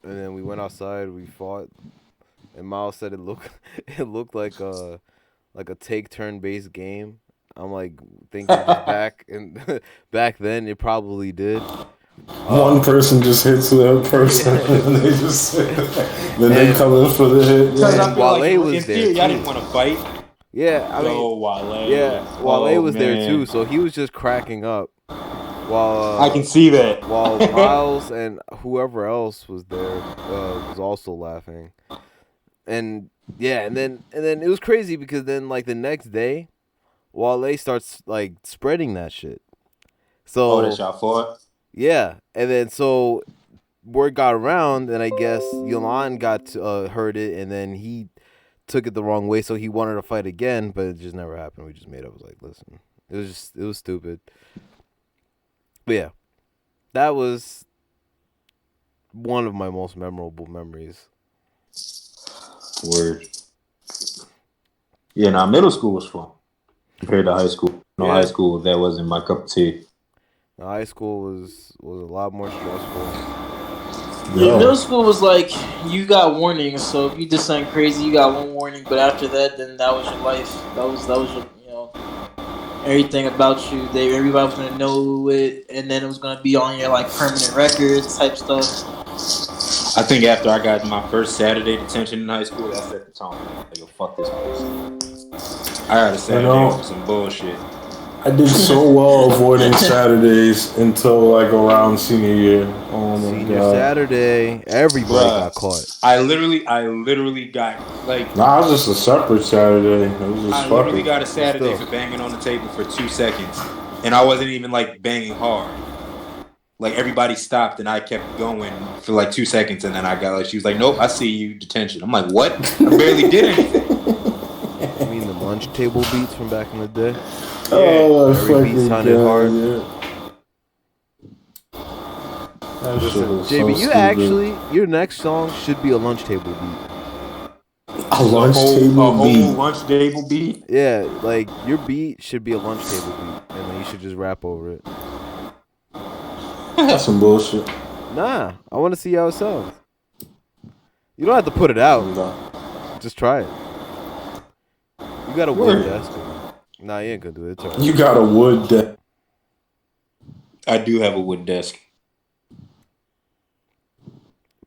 and then we went outside. We fought, and Miles said it looked like a take turn based game. I'm like thinking back, and back then it probably did. One person just hits the other person, and they just then they come in for the hit. Because I feel Wale like was in there, theory, y'all too. didn't want to fight. Yeah, I mean, Yo, Wale. yeah, Wale was there man. too, so he was just cracking up while I can see that. while Miles and whoever else was there was also laughing. And yeah, and then it was crazy because then like the next day, Wale starts like spreading that shit. So That's y'all for it? yeah, and then so word got around, and I guess Yolan got heard it, and then he took it the wrong way, so he wanted to fight again, but it just never happened. We just made up. I was like, listen, it was stupid. But yeah, that was one of my most memorable memories. Word. Yeah, middle school was fun compared to high school. No, Yeah. high school, that wasn't my cup of tea. High school was a lot more stressful. Yeah, middle school was like you got warnings, so if you did something crazy, you got one warning. But after that, then that was your life. That was your everything about you. Everybody was gonna know it, and then it was gonna be on your like permanent records type stuff. I think after I got my first Saturday detention in high school, that set the tone. Like, yo, fuck this place. I got a Saturday for some bullshit. I did so well avoiding Saturdays until like around senior year. Oh my Senior god! Saturday, everybody got caught. I literally got like. Nah, it was just a separate Saturday. It was just I literally fucking. got a Saturday for banging on the table for 2 seconds, and I wasn't even like banging hard. Like everybody stopped, and I kept going for like 2 seconds, and then I got like, she was like, "Nope, I see you, detention." I'm like, "What? I barely did anything." You mean the lunch table beats from back in the day? Oh, every beat sounded hard. Listen, JB, your next song should be a lunch table beat. A lunch table beat. Whole lunch table beat. Yeah, like your beat should be a lunch table beat, and then you should just rap over it. That's some bullshit. Nah, I want to see how it sounds. You don't have to put it out. Just try it. You got a wood desk. Nah, you ain't gonna do it. It's all right. You got a wood desk. I do have a wood desk.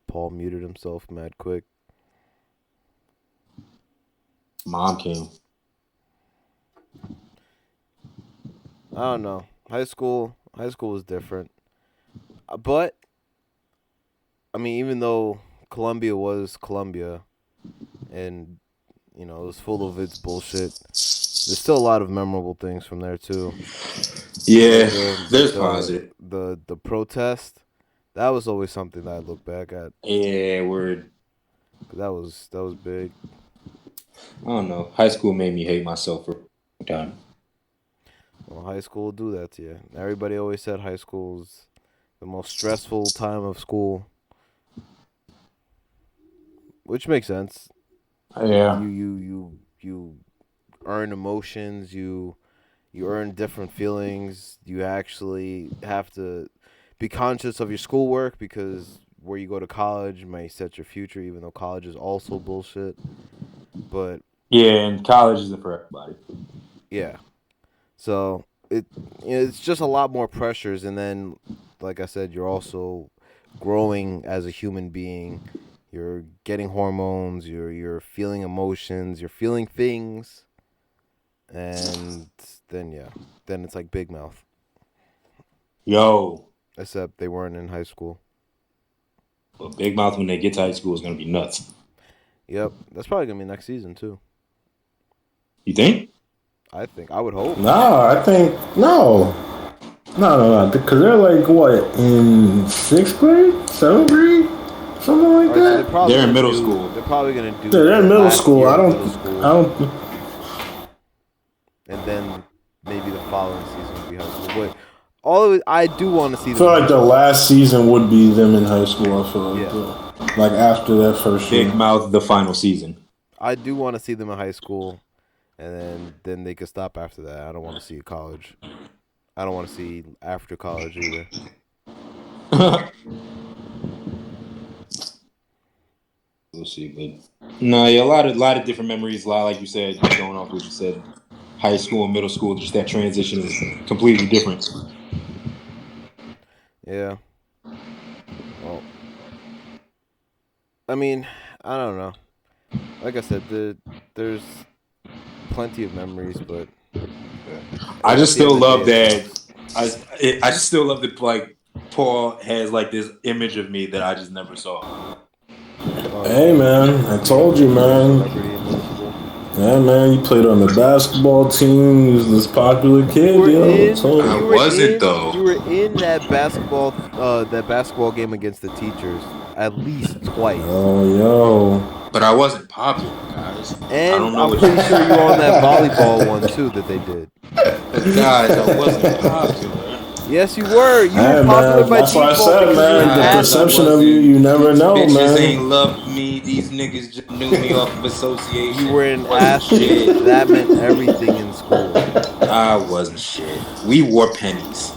Paul muted himself mad quick. Mom came. I don't know. High school was different. But, I mean, even though Columbia was Columbia and, it was full of its bullshit, there's still a lot of memorable things from there, too. Yeah, there's positive. The protest, that was always something that I look back at. Yeah, word. That was big. I don't know. High school made me hate myself for a time. Well, high school will do that to you. Everybody always said high school is the most stressful time of school, which makes sense. Yeah. You earn emotions. You earn different feelings. You actually have to be conscious of your schoolwork because where you go to college might set your future, even though college is also bullshit. But yeah, and college isn't for everybody. Yeah, so it's just a lot more pressures, and then, like I said, you're also growing as a human being. You're getting hormones. You're feeling emotions. You're feeling things, and then it's like Big Mouth. Yo. Except they weren't in high school. Well, Big Mouth when they get to high school is gonna be nuts. Yep, that's probably gonna be next season too. You think? I think. I would hope. No, I think no, because they're like what in 6th grade, 7th grade, something like that. So they're in middle school. They're probably gonna do. They're in middle school. I don't. And then maybe the following season will be high school. But I do want to see. I feel like the last season would be them in high school. I feel like, like after that first Big year. Mouth, the final season. I do want to see them in high school, and then they could stop after that. I don't want to see college. I don't want to see after college either. We'll see, but no, yeah, a lot of different memories. A lot, like you said, going off what you said, high school and middle school, just that transition is completely different. Yeah. Well, I mean, I don't know. Like I said, there's plenty of memories, but I just at the end still of the love day, that. I just still love that. Like Paul has like this image of me that I just never saw. Hey man, I told you, man. celebrity in middle school. Yeah, man, you played on the basketball team. You was this popular kid, You were yo. in. Told I you. You were wasn't, in. though. You were in that basketball game against the teachers at least twice. Oh, yo. But I wasn't popular, guys. I And don't know I'm what pretty sure you were on that volleyball one too that they did. guys, I wasn't popular. Yes, you were. You Hey, were popular man, by that's why I default said, because you man, were the an perception athlete. of you never know, Bitches man. ain't loved me. These niggas just knew me off of association. You were an Wasn't athlete. shit. That meant everything in school. I wasn't shit. We wore pennies.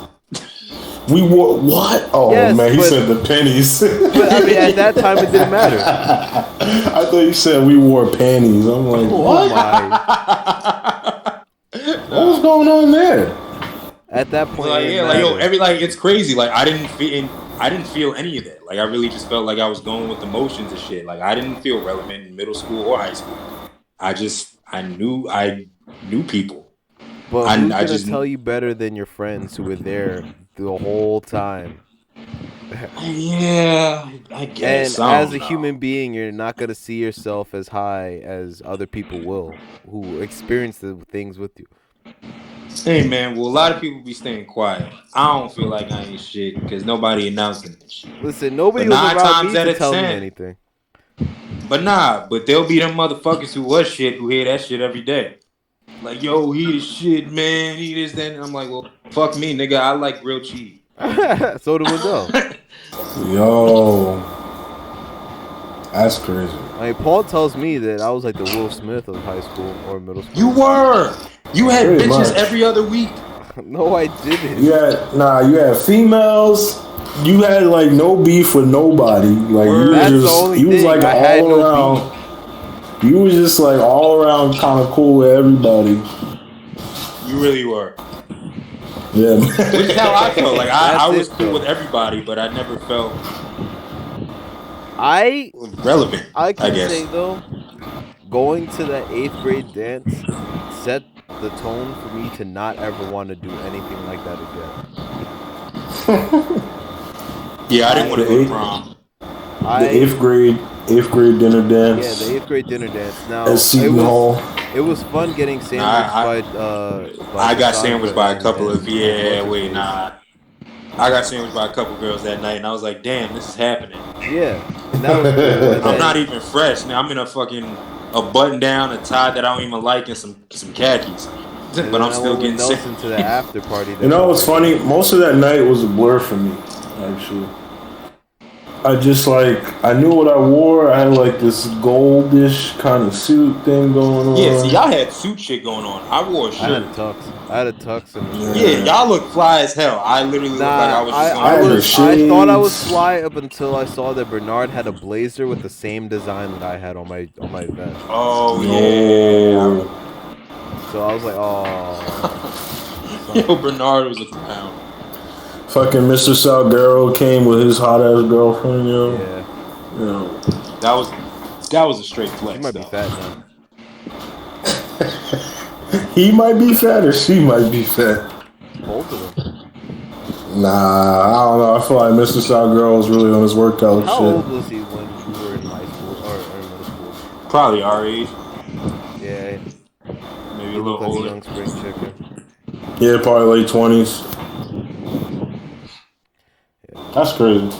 We wore what? Oh, Yes, man, he but- said the pennies. But I mean, at that time, it didn't matter. I thought you said we wore panties. I'm like, Oh what? my! What was going on there? At that point, Like, it yeah, didn't like matter. it's crazy. Like I didn't feel any of that. Like I really just felt like I was going with the motions and shit. Like I didn't feel relevant in middle school or high school. I knew people. But I who's gonna just- tell you better than your friends who were there the whole time? Yeah, I And guess. I as don't a know. human being, you're not gonna see yourself as high as other people will, who experience the things with you. Hey man, well a lot of people be staying quiet. I don't feel like I ain't shit because nobody announcing this shit. Listen, nobody But was 9 around times me out to of tell me 10. anything. But there'll be them motherfuckers who was shit who hear that shit every day. Like, yo, he the shit, man. He this, that. And I'm like, well, fuck me, nigga. I like grilled cheese. So did Wendell. Yo. That's crazy. I mean, Paul tells me that I was like the Will Smith of high school or middle school. You were. You had Pretty bitches much. every other week. No, I didn't. You had females. You had like no beef with nobody. Like you That's was the just only you was thing. like I had all no around. You was just like all around kind of cool with everybody. You really were. Yeah. Which is how I felt. Like I That's was it, cool though. with everybody, but I never felt I relevant. I can guess. say though, going to that 8th grade dance set the tone for me to not ever want to do anything like that again. Yeah, I didn't want to go to The prom. The eighth grade dinner dance. Yeah, the 8th grade dinner dance. Now At Seton Hall. It was fun getting sandwiched by I got Cassandra sandwiched by a and- couple of and- I got sandwiched by a couple girls that night, and I was like, "Damn, this is happening." Yeah, and that was cool. And I'm then- not even fresh now. I'm in a button down, a tie that I don't even like, and some khakis. and But then I'm I still went with getting Nelson sick. to the after party. You know what's funny? Most of that night was a blur for me, actually. I knew what I wore. I had like this goldish kind of suit thing going on. Yeah, see, y'all had suit shit going on. I wore a I had shirt. a tux. I had a tux and a shirt. Yeah, y'all look fly as hell. I literally looked like I was just I had going. the I thought I was shades. fly up until I saw that Bernard had a blazer with the same design that I had on my vest. Oh No. So I was like, oh. yeah. Yo, Bernard was a clown. Fucking Mr. Salguero came with his hot ass girlfriend, yo. Yeah, Yo. That was a straight flex. he might be though. fat now. He might be fat or she might be fat. Both of them. Nah, I don't know. I feel like Mr. Salguero was really on his workout How shit. old was he when you were in high school or middle school? Probably our age, Yeah, maybe he a little looked like a older. young spring chicken. Yeah, probably late 20s. That's crazy.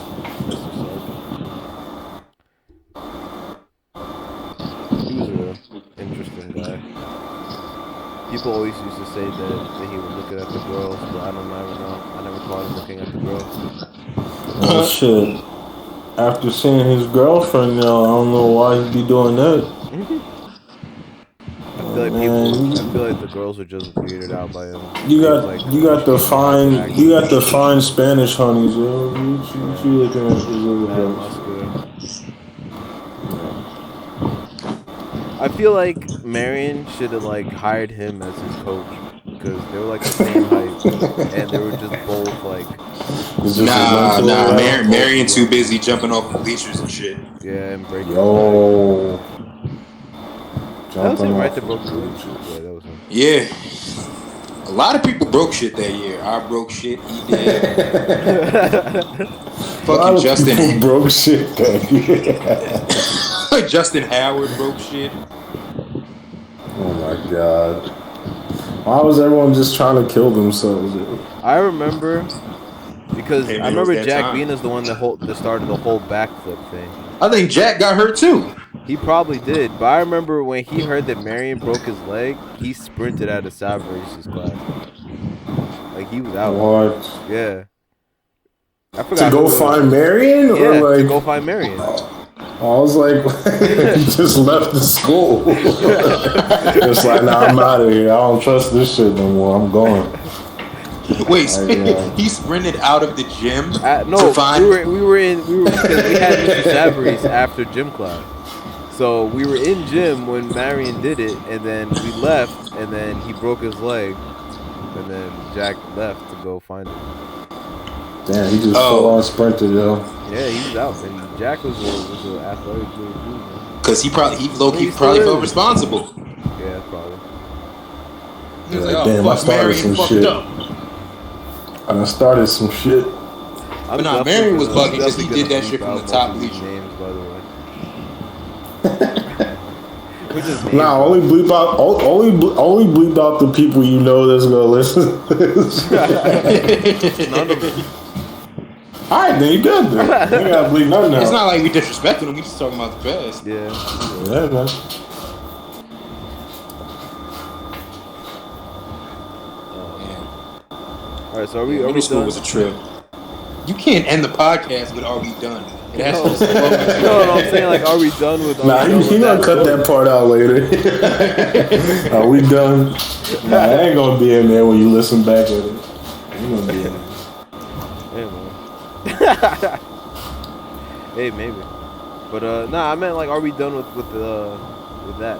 He was an interesting guy. People always used to say that he was looking at the girls, but I don't ever know. I never caught him looking at the girls. Oh shit. After seeing his girlfriend now, I don't know why he'd be doing that. I feel like I feel like the girls are just weirded out by him. You He's got like, you got the fine accent, you got the fine Spanish honeys, yo. What you looking at these little mad girls? muscular. I feel like Marion should have like hired him as his coach because they were like the same height and they were just both like Is this a mental health? Marion too busy jumping off the bleachers and shit. yeah and breaking. Yo. That was him, right? The Jumping broke off. Yeah, that was him. Yeah. A lot of people broke shit that year. I broke shit. He did. Fucking Justin broke shit that year. Justin Howard broke shit. Oh my god. Why was everyone just trying to kill themselves? I remember because Hey, man, I it was remember that Jack time. Vina's the one that started the whole backflip thing. I think Jack got hurt too. He probably did, but I remember when he heard that Marion broke his leg, he sprinted out of Salvage's class. Like he was out. What? Yeah. I forgot To go who it was. find Marion? Yeah, Or to like, go find Marion. I was like, he just left the school. It's like, nah, I'm out of here. I don't trust this shit no more. I'm going. Wait, he sprinted out of the gym No, to find. we were because we had Mr. Savarese after gym class. So we were in gym when Marion did it, and then we left, and then he broke his leg, and then Jack left to go find him. Damn, he just full on sprinted, yo. Yeah, he was out, and Jack was an athletic dude, man. Cause he probably He probably still felt is. responsible. Yeah, probably. He was Yeah, like, damn, I oh fuck, started Marion some fucked shit. up. And I started some shit. But nah, Marion was bugging 'cause he did that shit from the top bleacher. Names, by the way. We're just names, Nah, only bleep out the people you know that's gonna listen. None of them. All right, then you good. Then you gotta bleep nothing out. It's not like we disrespecting him. We just talking about the past. Yeah. Yeah, man. All right, so are we Middle school done? was a trip. You can't end the podcast with "Are we done?" It has to. No, I'm saying like, are we done with? Nah, he gonna cut that part out later. Are we done? Nah, it ain't gonna be in there when you listen back at it. Ain't gonna be in there. Hey, man. Hey, maybe. But nah, I meant like, are we done with that?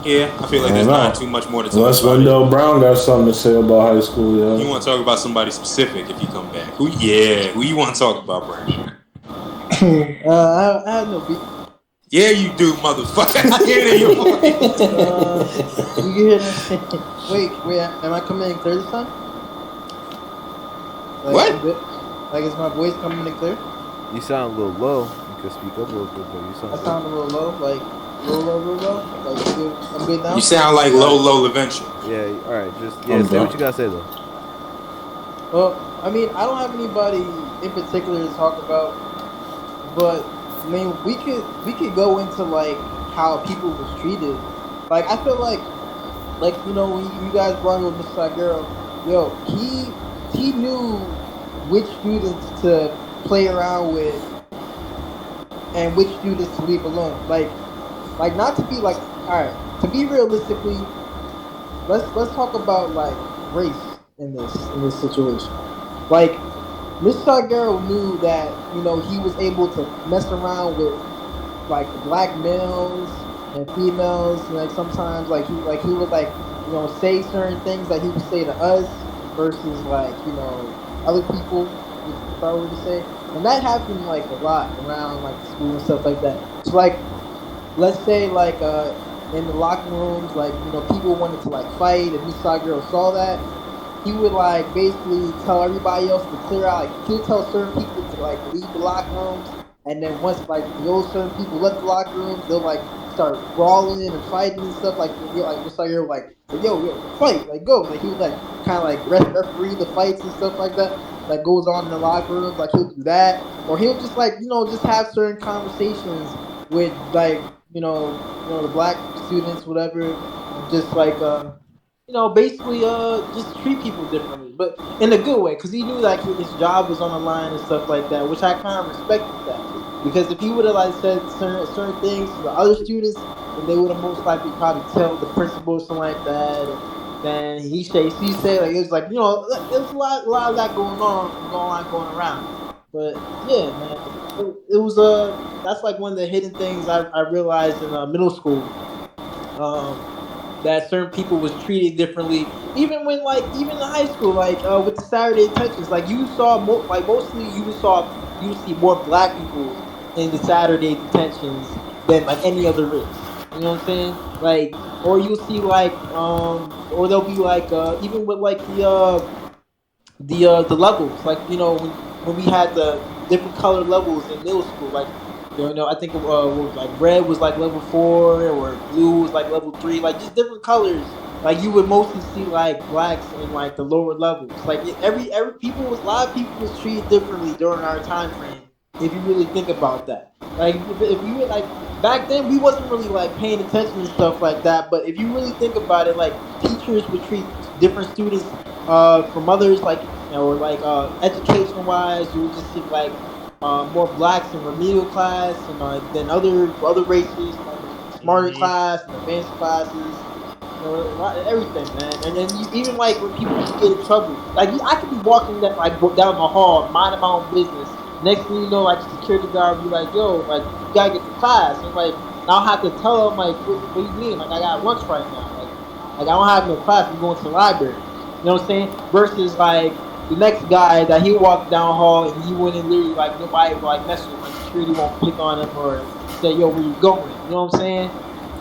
Yeah, I feel like there's not too much more to talk Unless about. Wendell Brown got something to say about high school, yeah. You want to talk about somebody specific if you come back? Who you want to talk about, Brandon? I have no beat. Yeah, you do, motherfucker. I hear it in your voice. You can hear that? Wait, am I coming in clear this time? Like, What? Like, is my voice coming in clear? You sound a little low. You can speak up a little bit, but you I sound. sound a little low, like real low. Like, I'm good now. You sound like Low Adventure. Yeah. All right. Just I'm say done. what you gotta say though. Well, I mean, I don't have anybody in particular to talk about, but I mean, we could go into like how people was treated. Like, I feel like you know, when you guys brought with Mr. Girl, yo, he knew which students to play around with and which students to leave alone. Like not to be like, all right, to be realistically, let's talk about like race in this situation. Like, Mr. Salguero knew that, you know, he was able to mess around with like black males and females, and like sometimes like he would like, you know, say certain things that he would say to us versus like, you know, other people, if I were to say. And that happened like a lot around like the school and stuff like that. So like, let's say like in the locker rooms, like, you know, people wanted to like fight, and Mr. Salguero saw that, he would like basically tell everybody else to clear out. Like, he'll tell certain people to like leave the locker rooms, and then once like those certain people left the locker rooms, they'll like start brawling and fighting and stuff. Like, Mr. Salguero like, yo, fight, like go. Like he would like kind of like referee the fights and stuff like that. That goes on in the locker room. Like, he'll do that, or he'll just like, you know, just have certain conversations with like, you know the black students, whatever, just like you know, basically just treat people differently, but in a good way, because he knew like his job was on the line and stuff like that, which I kind of respected that, because if he would have like said certain things to the other students, then they would have most likely probably tell the principal or something like that. And then he say like, it was like, you know, there's a lot of that going around. But yeah, man, it was that's like one of the hidden things I realized in middle school. That certain people was treated differently, even in high school, like with the Saturday detentions. Like, you saw mostly you would see more black people in the Saturday detentions than like any other race. You know what I'm saying? Like, or you'll see like, or they'll be like, even with like the levels, like when we had the different color levels in middle school, like I think what was like red was like level 4, or blue was like level 3, like just different colors. Like you would mostly see like blacks in like the lower levels. Like every a lot of people was treated differently during our time frame. If you really think about that, like if you were like back then, we wasn't really like paying attention and stuff like that. But if you really think about it, like teachers would treat different students from others, like or like education wise, you would just see like more blacks in remedial class and than other races, like smarter class and advanced classes. Everything, man, and then even like when people get in trouble, like I could be walking down the hall, minding my own business. Next thing you know, like the security guard will be like, "Yo, like you gotta get to class," and like I'll have to tell them like, "What do you mean? Like I got lunch right now. Like I don't have no class. I'm going to the library." You know what I'm saying? Versus like the next guy that he walked down the hall and he wouldn't literally like nobody would like mess with him. Like security won't pick on him or say, "Yo, where you going?" You know what I'm saying?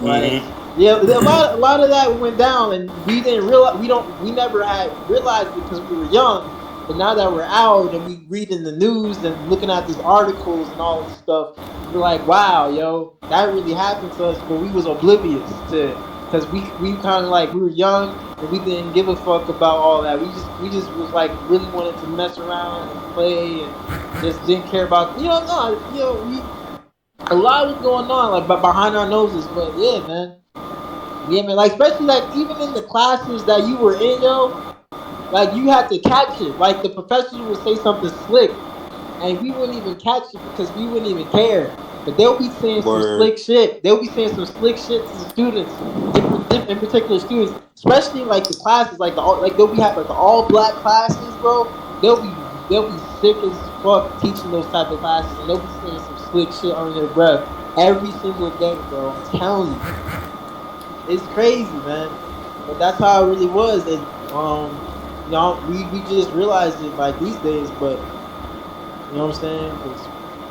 Like. Yeah, a lot of that went down, and we didn't realize. We never had realized it because we were young. But now that we're out and we reading the news and looking at these articles and all this stuff, we're like, wow, yo, that really happened to us, but we was oblivious to it because we kind of like we were young and we didn't give a fuck about all that. We just was like really wanted to mess around and play and just didn't care about a lot was going on like behind our noses. But yeah, man. Yeah, man, like, especially, like, even in the classes that you were in, yo, like, you had to catch it. Like, the professors would say something slick, and we wouldn't even catch it because we wouldn't even care. But they'll be saying some slick shit. They'll be saying some slick shit to the students, in particular students, especially, like, the classes, like, they'll be having, like, the all-black classes, bro. They'll be sick as fuck teaching those type of classes, and they'll be saying some slick shit under their breath every single day, bro. I'm telling you. It's crazy, man. But that's how it really was. And we just realized it like these days. But you know what I'm saying?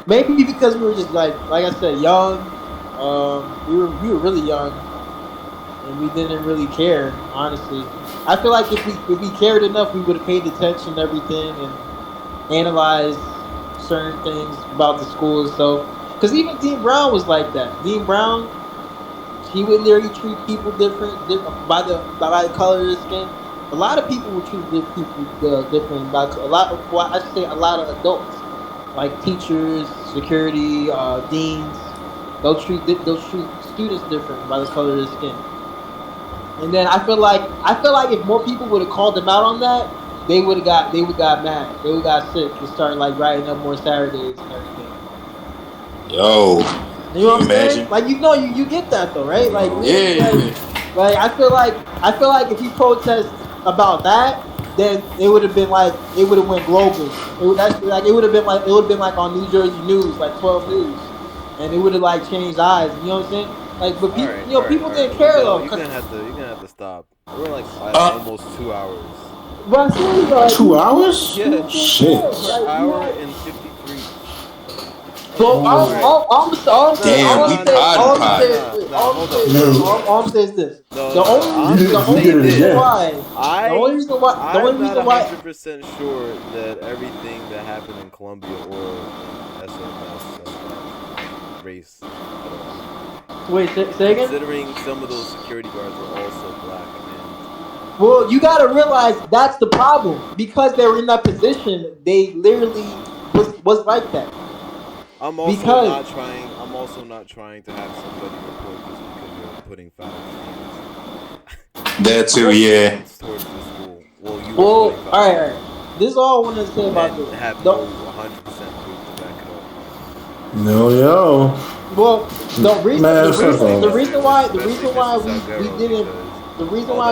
Maybe because we were just like I said, young. We were really young, and we didn't really care. Honestly, I feel like if we cared enough, we would have paid attention to everything and analyzed certain things about the school. So, because even Dean Brown was like that. Dean Brown. He would literally treat people different by the color of their skin. A lot of people would treat people different by a lot of adults, like teachers, security, deans. They'll treat students different by the color of their skin. And then I feel like if more people would have called them out on that, they would got mad. They would got sick and started like writing up more Saturdays and everything. Yo. You know what I'm saying? Like you get that though, right? Like yeah. Like I feel like if you protest about that, then it would have been like it would have went global. It would have been like on New Jersey News, like 12 News, and it would have like changed eyes. You know what I'm saying? Like, but people didn't care though. You're gonna have to stop. We're like almost 2 hours. But seriously, like, 2 hours? Yeah. Shit. An hour and 53. So all I'm saying is this. The only reason why I'm not 100% sure that everything that happened in Columbia or SMS race at all. Wait, say again? Considering some of those security guards were also black. Well, you gotta realize that's the problem. Because they were in that position, they literally was like that. I'm also not trying to have somebody report this because you're putting foul things. That too, yeah. Towards the school. Well, all right. This is all I wanted to say about this. Have no 100% proof to back it up. No. Well, the reason why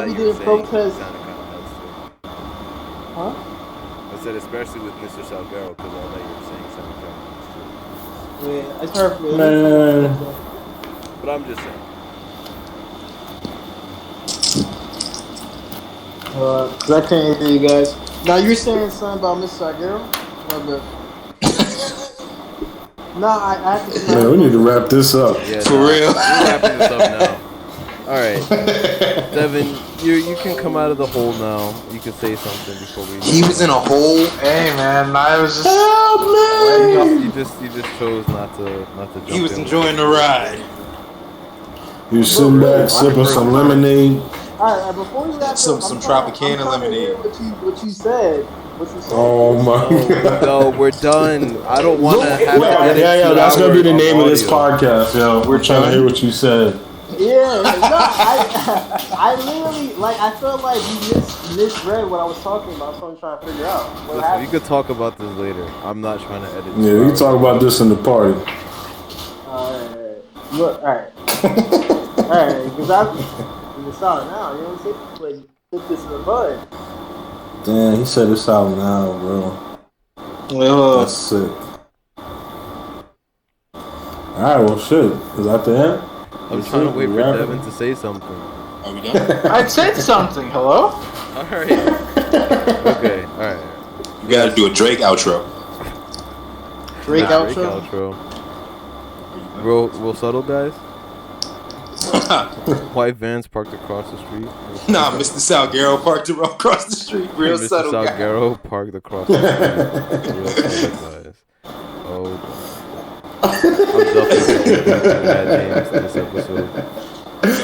we didn't protest. Huh? I said especially with Mr. Salguero because all that you were saying something. Yeah, it's hard for me. But I'm just saying. Cause I can't hear you guys. Now you're saying something about Mr. Salguero? No, I have to. Man, we need to wrap this up. Yeah, For real. We're wrapping this up now. All right, Devin, you can come out of the hole now. You can say something before we. He was in a hole. Hey man, I was just. Help me! You just chose not to jump He was in. enjoying the ride. You were sitting back, sipping some lemonade. All right, before we wrap Some up, Tropicana I'm trying to hear lemonade. What you said. Oh my No, we're done. I don't want to have to edit yeah, 2 that's gonna be the hours name of this audio. podcast, yo. We're trying to hear what you said. Yeah, no, I literally, like, I felt like you misread what I was talking about, so I'm trying to figure out what Listen, happened. you could talk about this later. I'm not trying to edit. Yeah, we can talk about this in the party. Alright. Look, alright. Alright, because it's out now, you know what I'm saying? Like, put this in the bud. Damn, he said it's out now, bro. That's sick. Alright, well, shit. Is that the end? I'm trying to wait for Devin to say something. Are we done? I said something. Hello. All right. Okay. All right. You gotta do a Drake outro. Drake Drake outro. outro. Real subtle, guys. White vans parked across the street. Nah, Mr. Salguero parked across the street. Real Mr. subtle guy. Salguero parked across the street. Real subtle, guys. Oh. I'm definitely gonna do bad names this episode.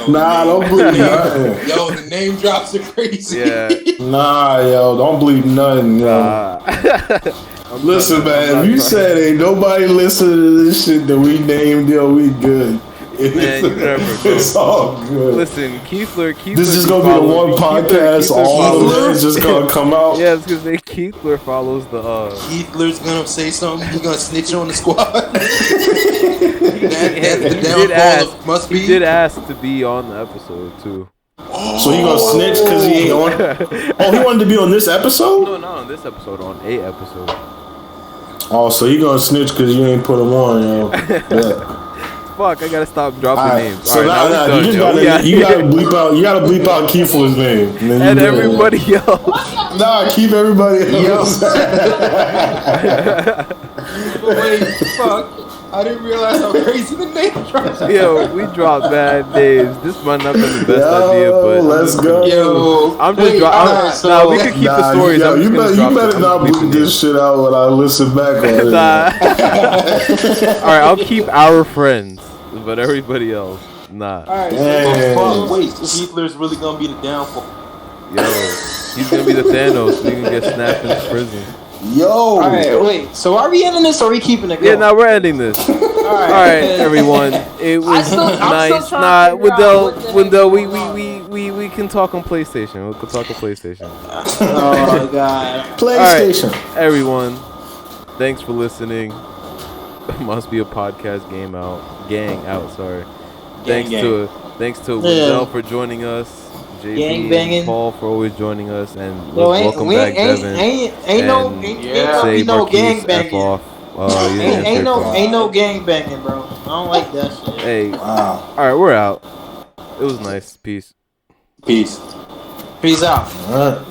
Nah, don't bleep nothing. Yo, the name drops are crazy. Yeah. Nah, yo, don't bleep nothing, yo. Listen, man, if you said ain't nobody listen to this shit that we named, yo, we good. Man, you never know. It's all good. Listen, Keithler. This is gonna be the one podcast all the names just gonna come out. Yeah, it's because Keithler follows the. Keithler's gonna say something. He's gonna snitch on the squad. That's the He downfall of Must Be. He did ask to be on the episode too. So he gonna snitch because he ain't on. Oh, he wanted to be on this episode? No, not on this episode. On a episode. Oh, so he gonna snitch because you ain't put him on, yo. Yeah. Fuck, I gotta stop dropping Alright, names. so Alright, now we you just done, yo. gotta bleep out Keith's name. then And you good. everybody else. Nah, keep everybody else. Wait, fuck. I didn't realize how crazy the name drops. Yo, we dropped bad names. This might not be the best idea, but let's go. Yo, I'm just dropping. Nah, we could keep the stories. Yo, I'm you just better gonna drop not it. bleep this shit out when I listen back on it. Nah. Alright, I'll keep our friends, but everybody else, nah. Alright, Damn. fuck, wait, Keithler's really gonna be the downfall. Yo, he's gonna be the Thanos. So he can get snapped into prison. Yo. alright, wait. So are we ending this or are we keeping it Yeah, going? now we're ending this. Alright, everyone. It was I'm nice. still Nah, trying to figure out what the Wendell, heck's going we can talk on PlayStation. We can talk on PlayStation. Oh, God. PlayStation. Everyone, thanks for listening. Must be a podcast gang out. Sorry. Thanks to Wendell for joining us. JP Gang banging. and Paul for always joining us, and Yo, welcome back, Devin. Ain't no Say no gang Marquise F banging. off. You didn't say fuck. Ain't no gang banging, bro. I don't like that shit. Hey, Wow. all right, we're out. It was nice. Peace. Peace. Peace out. All right.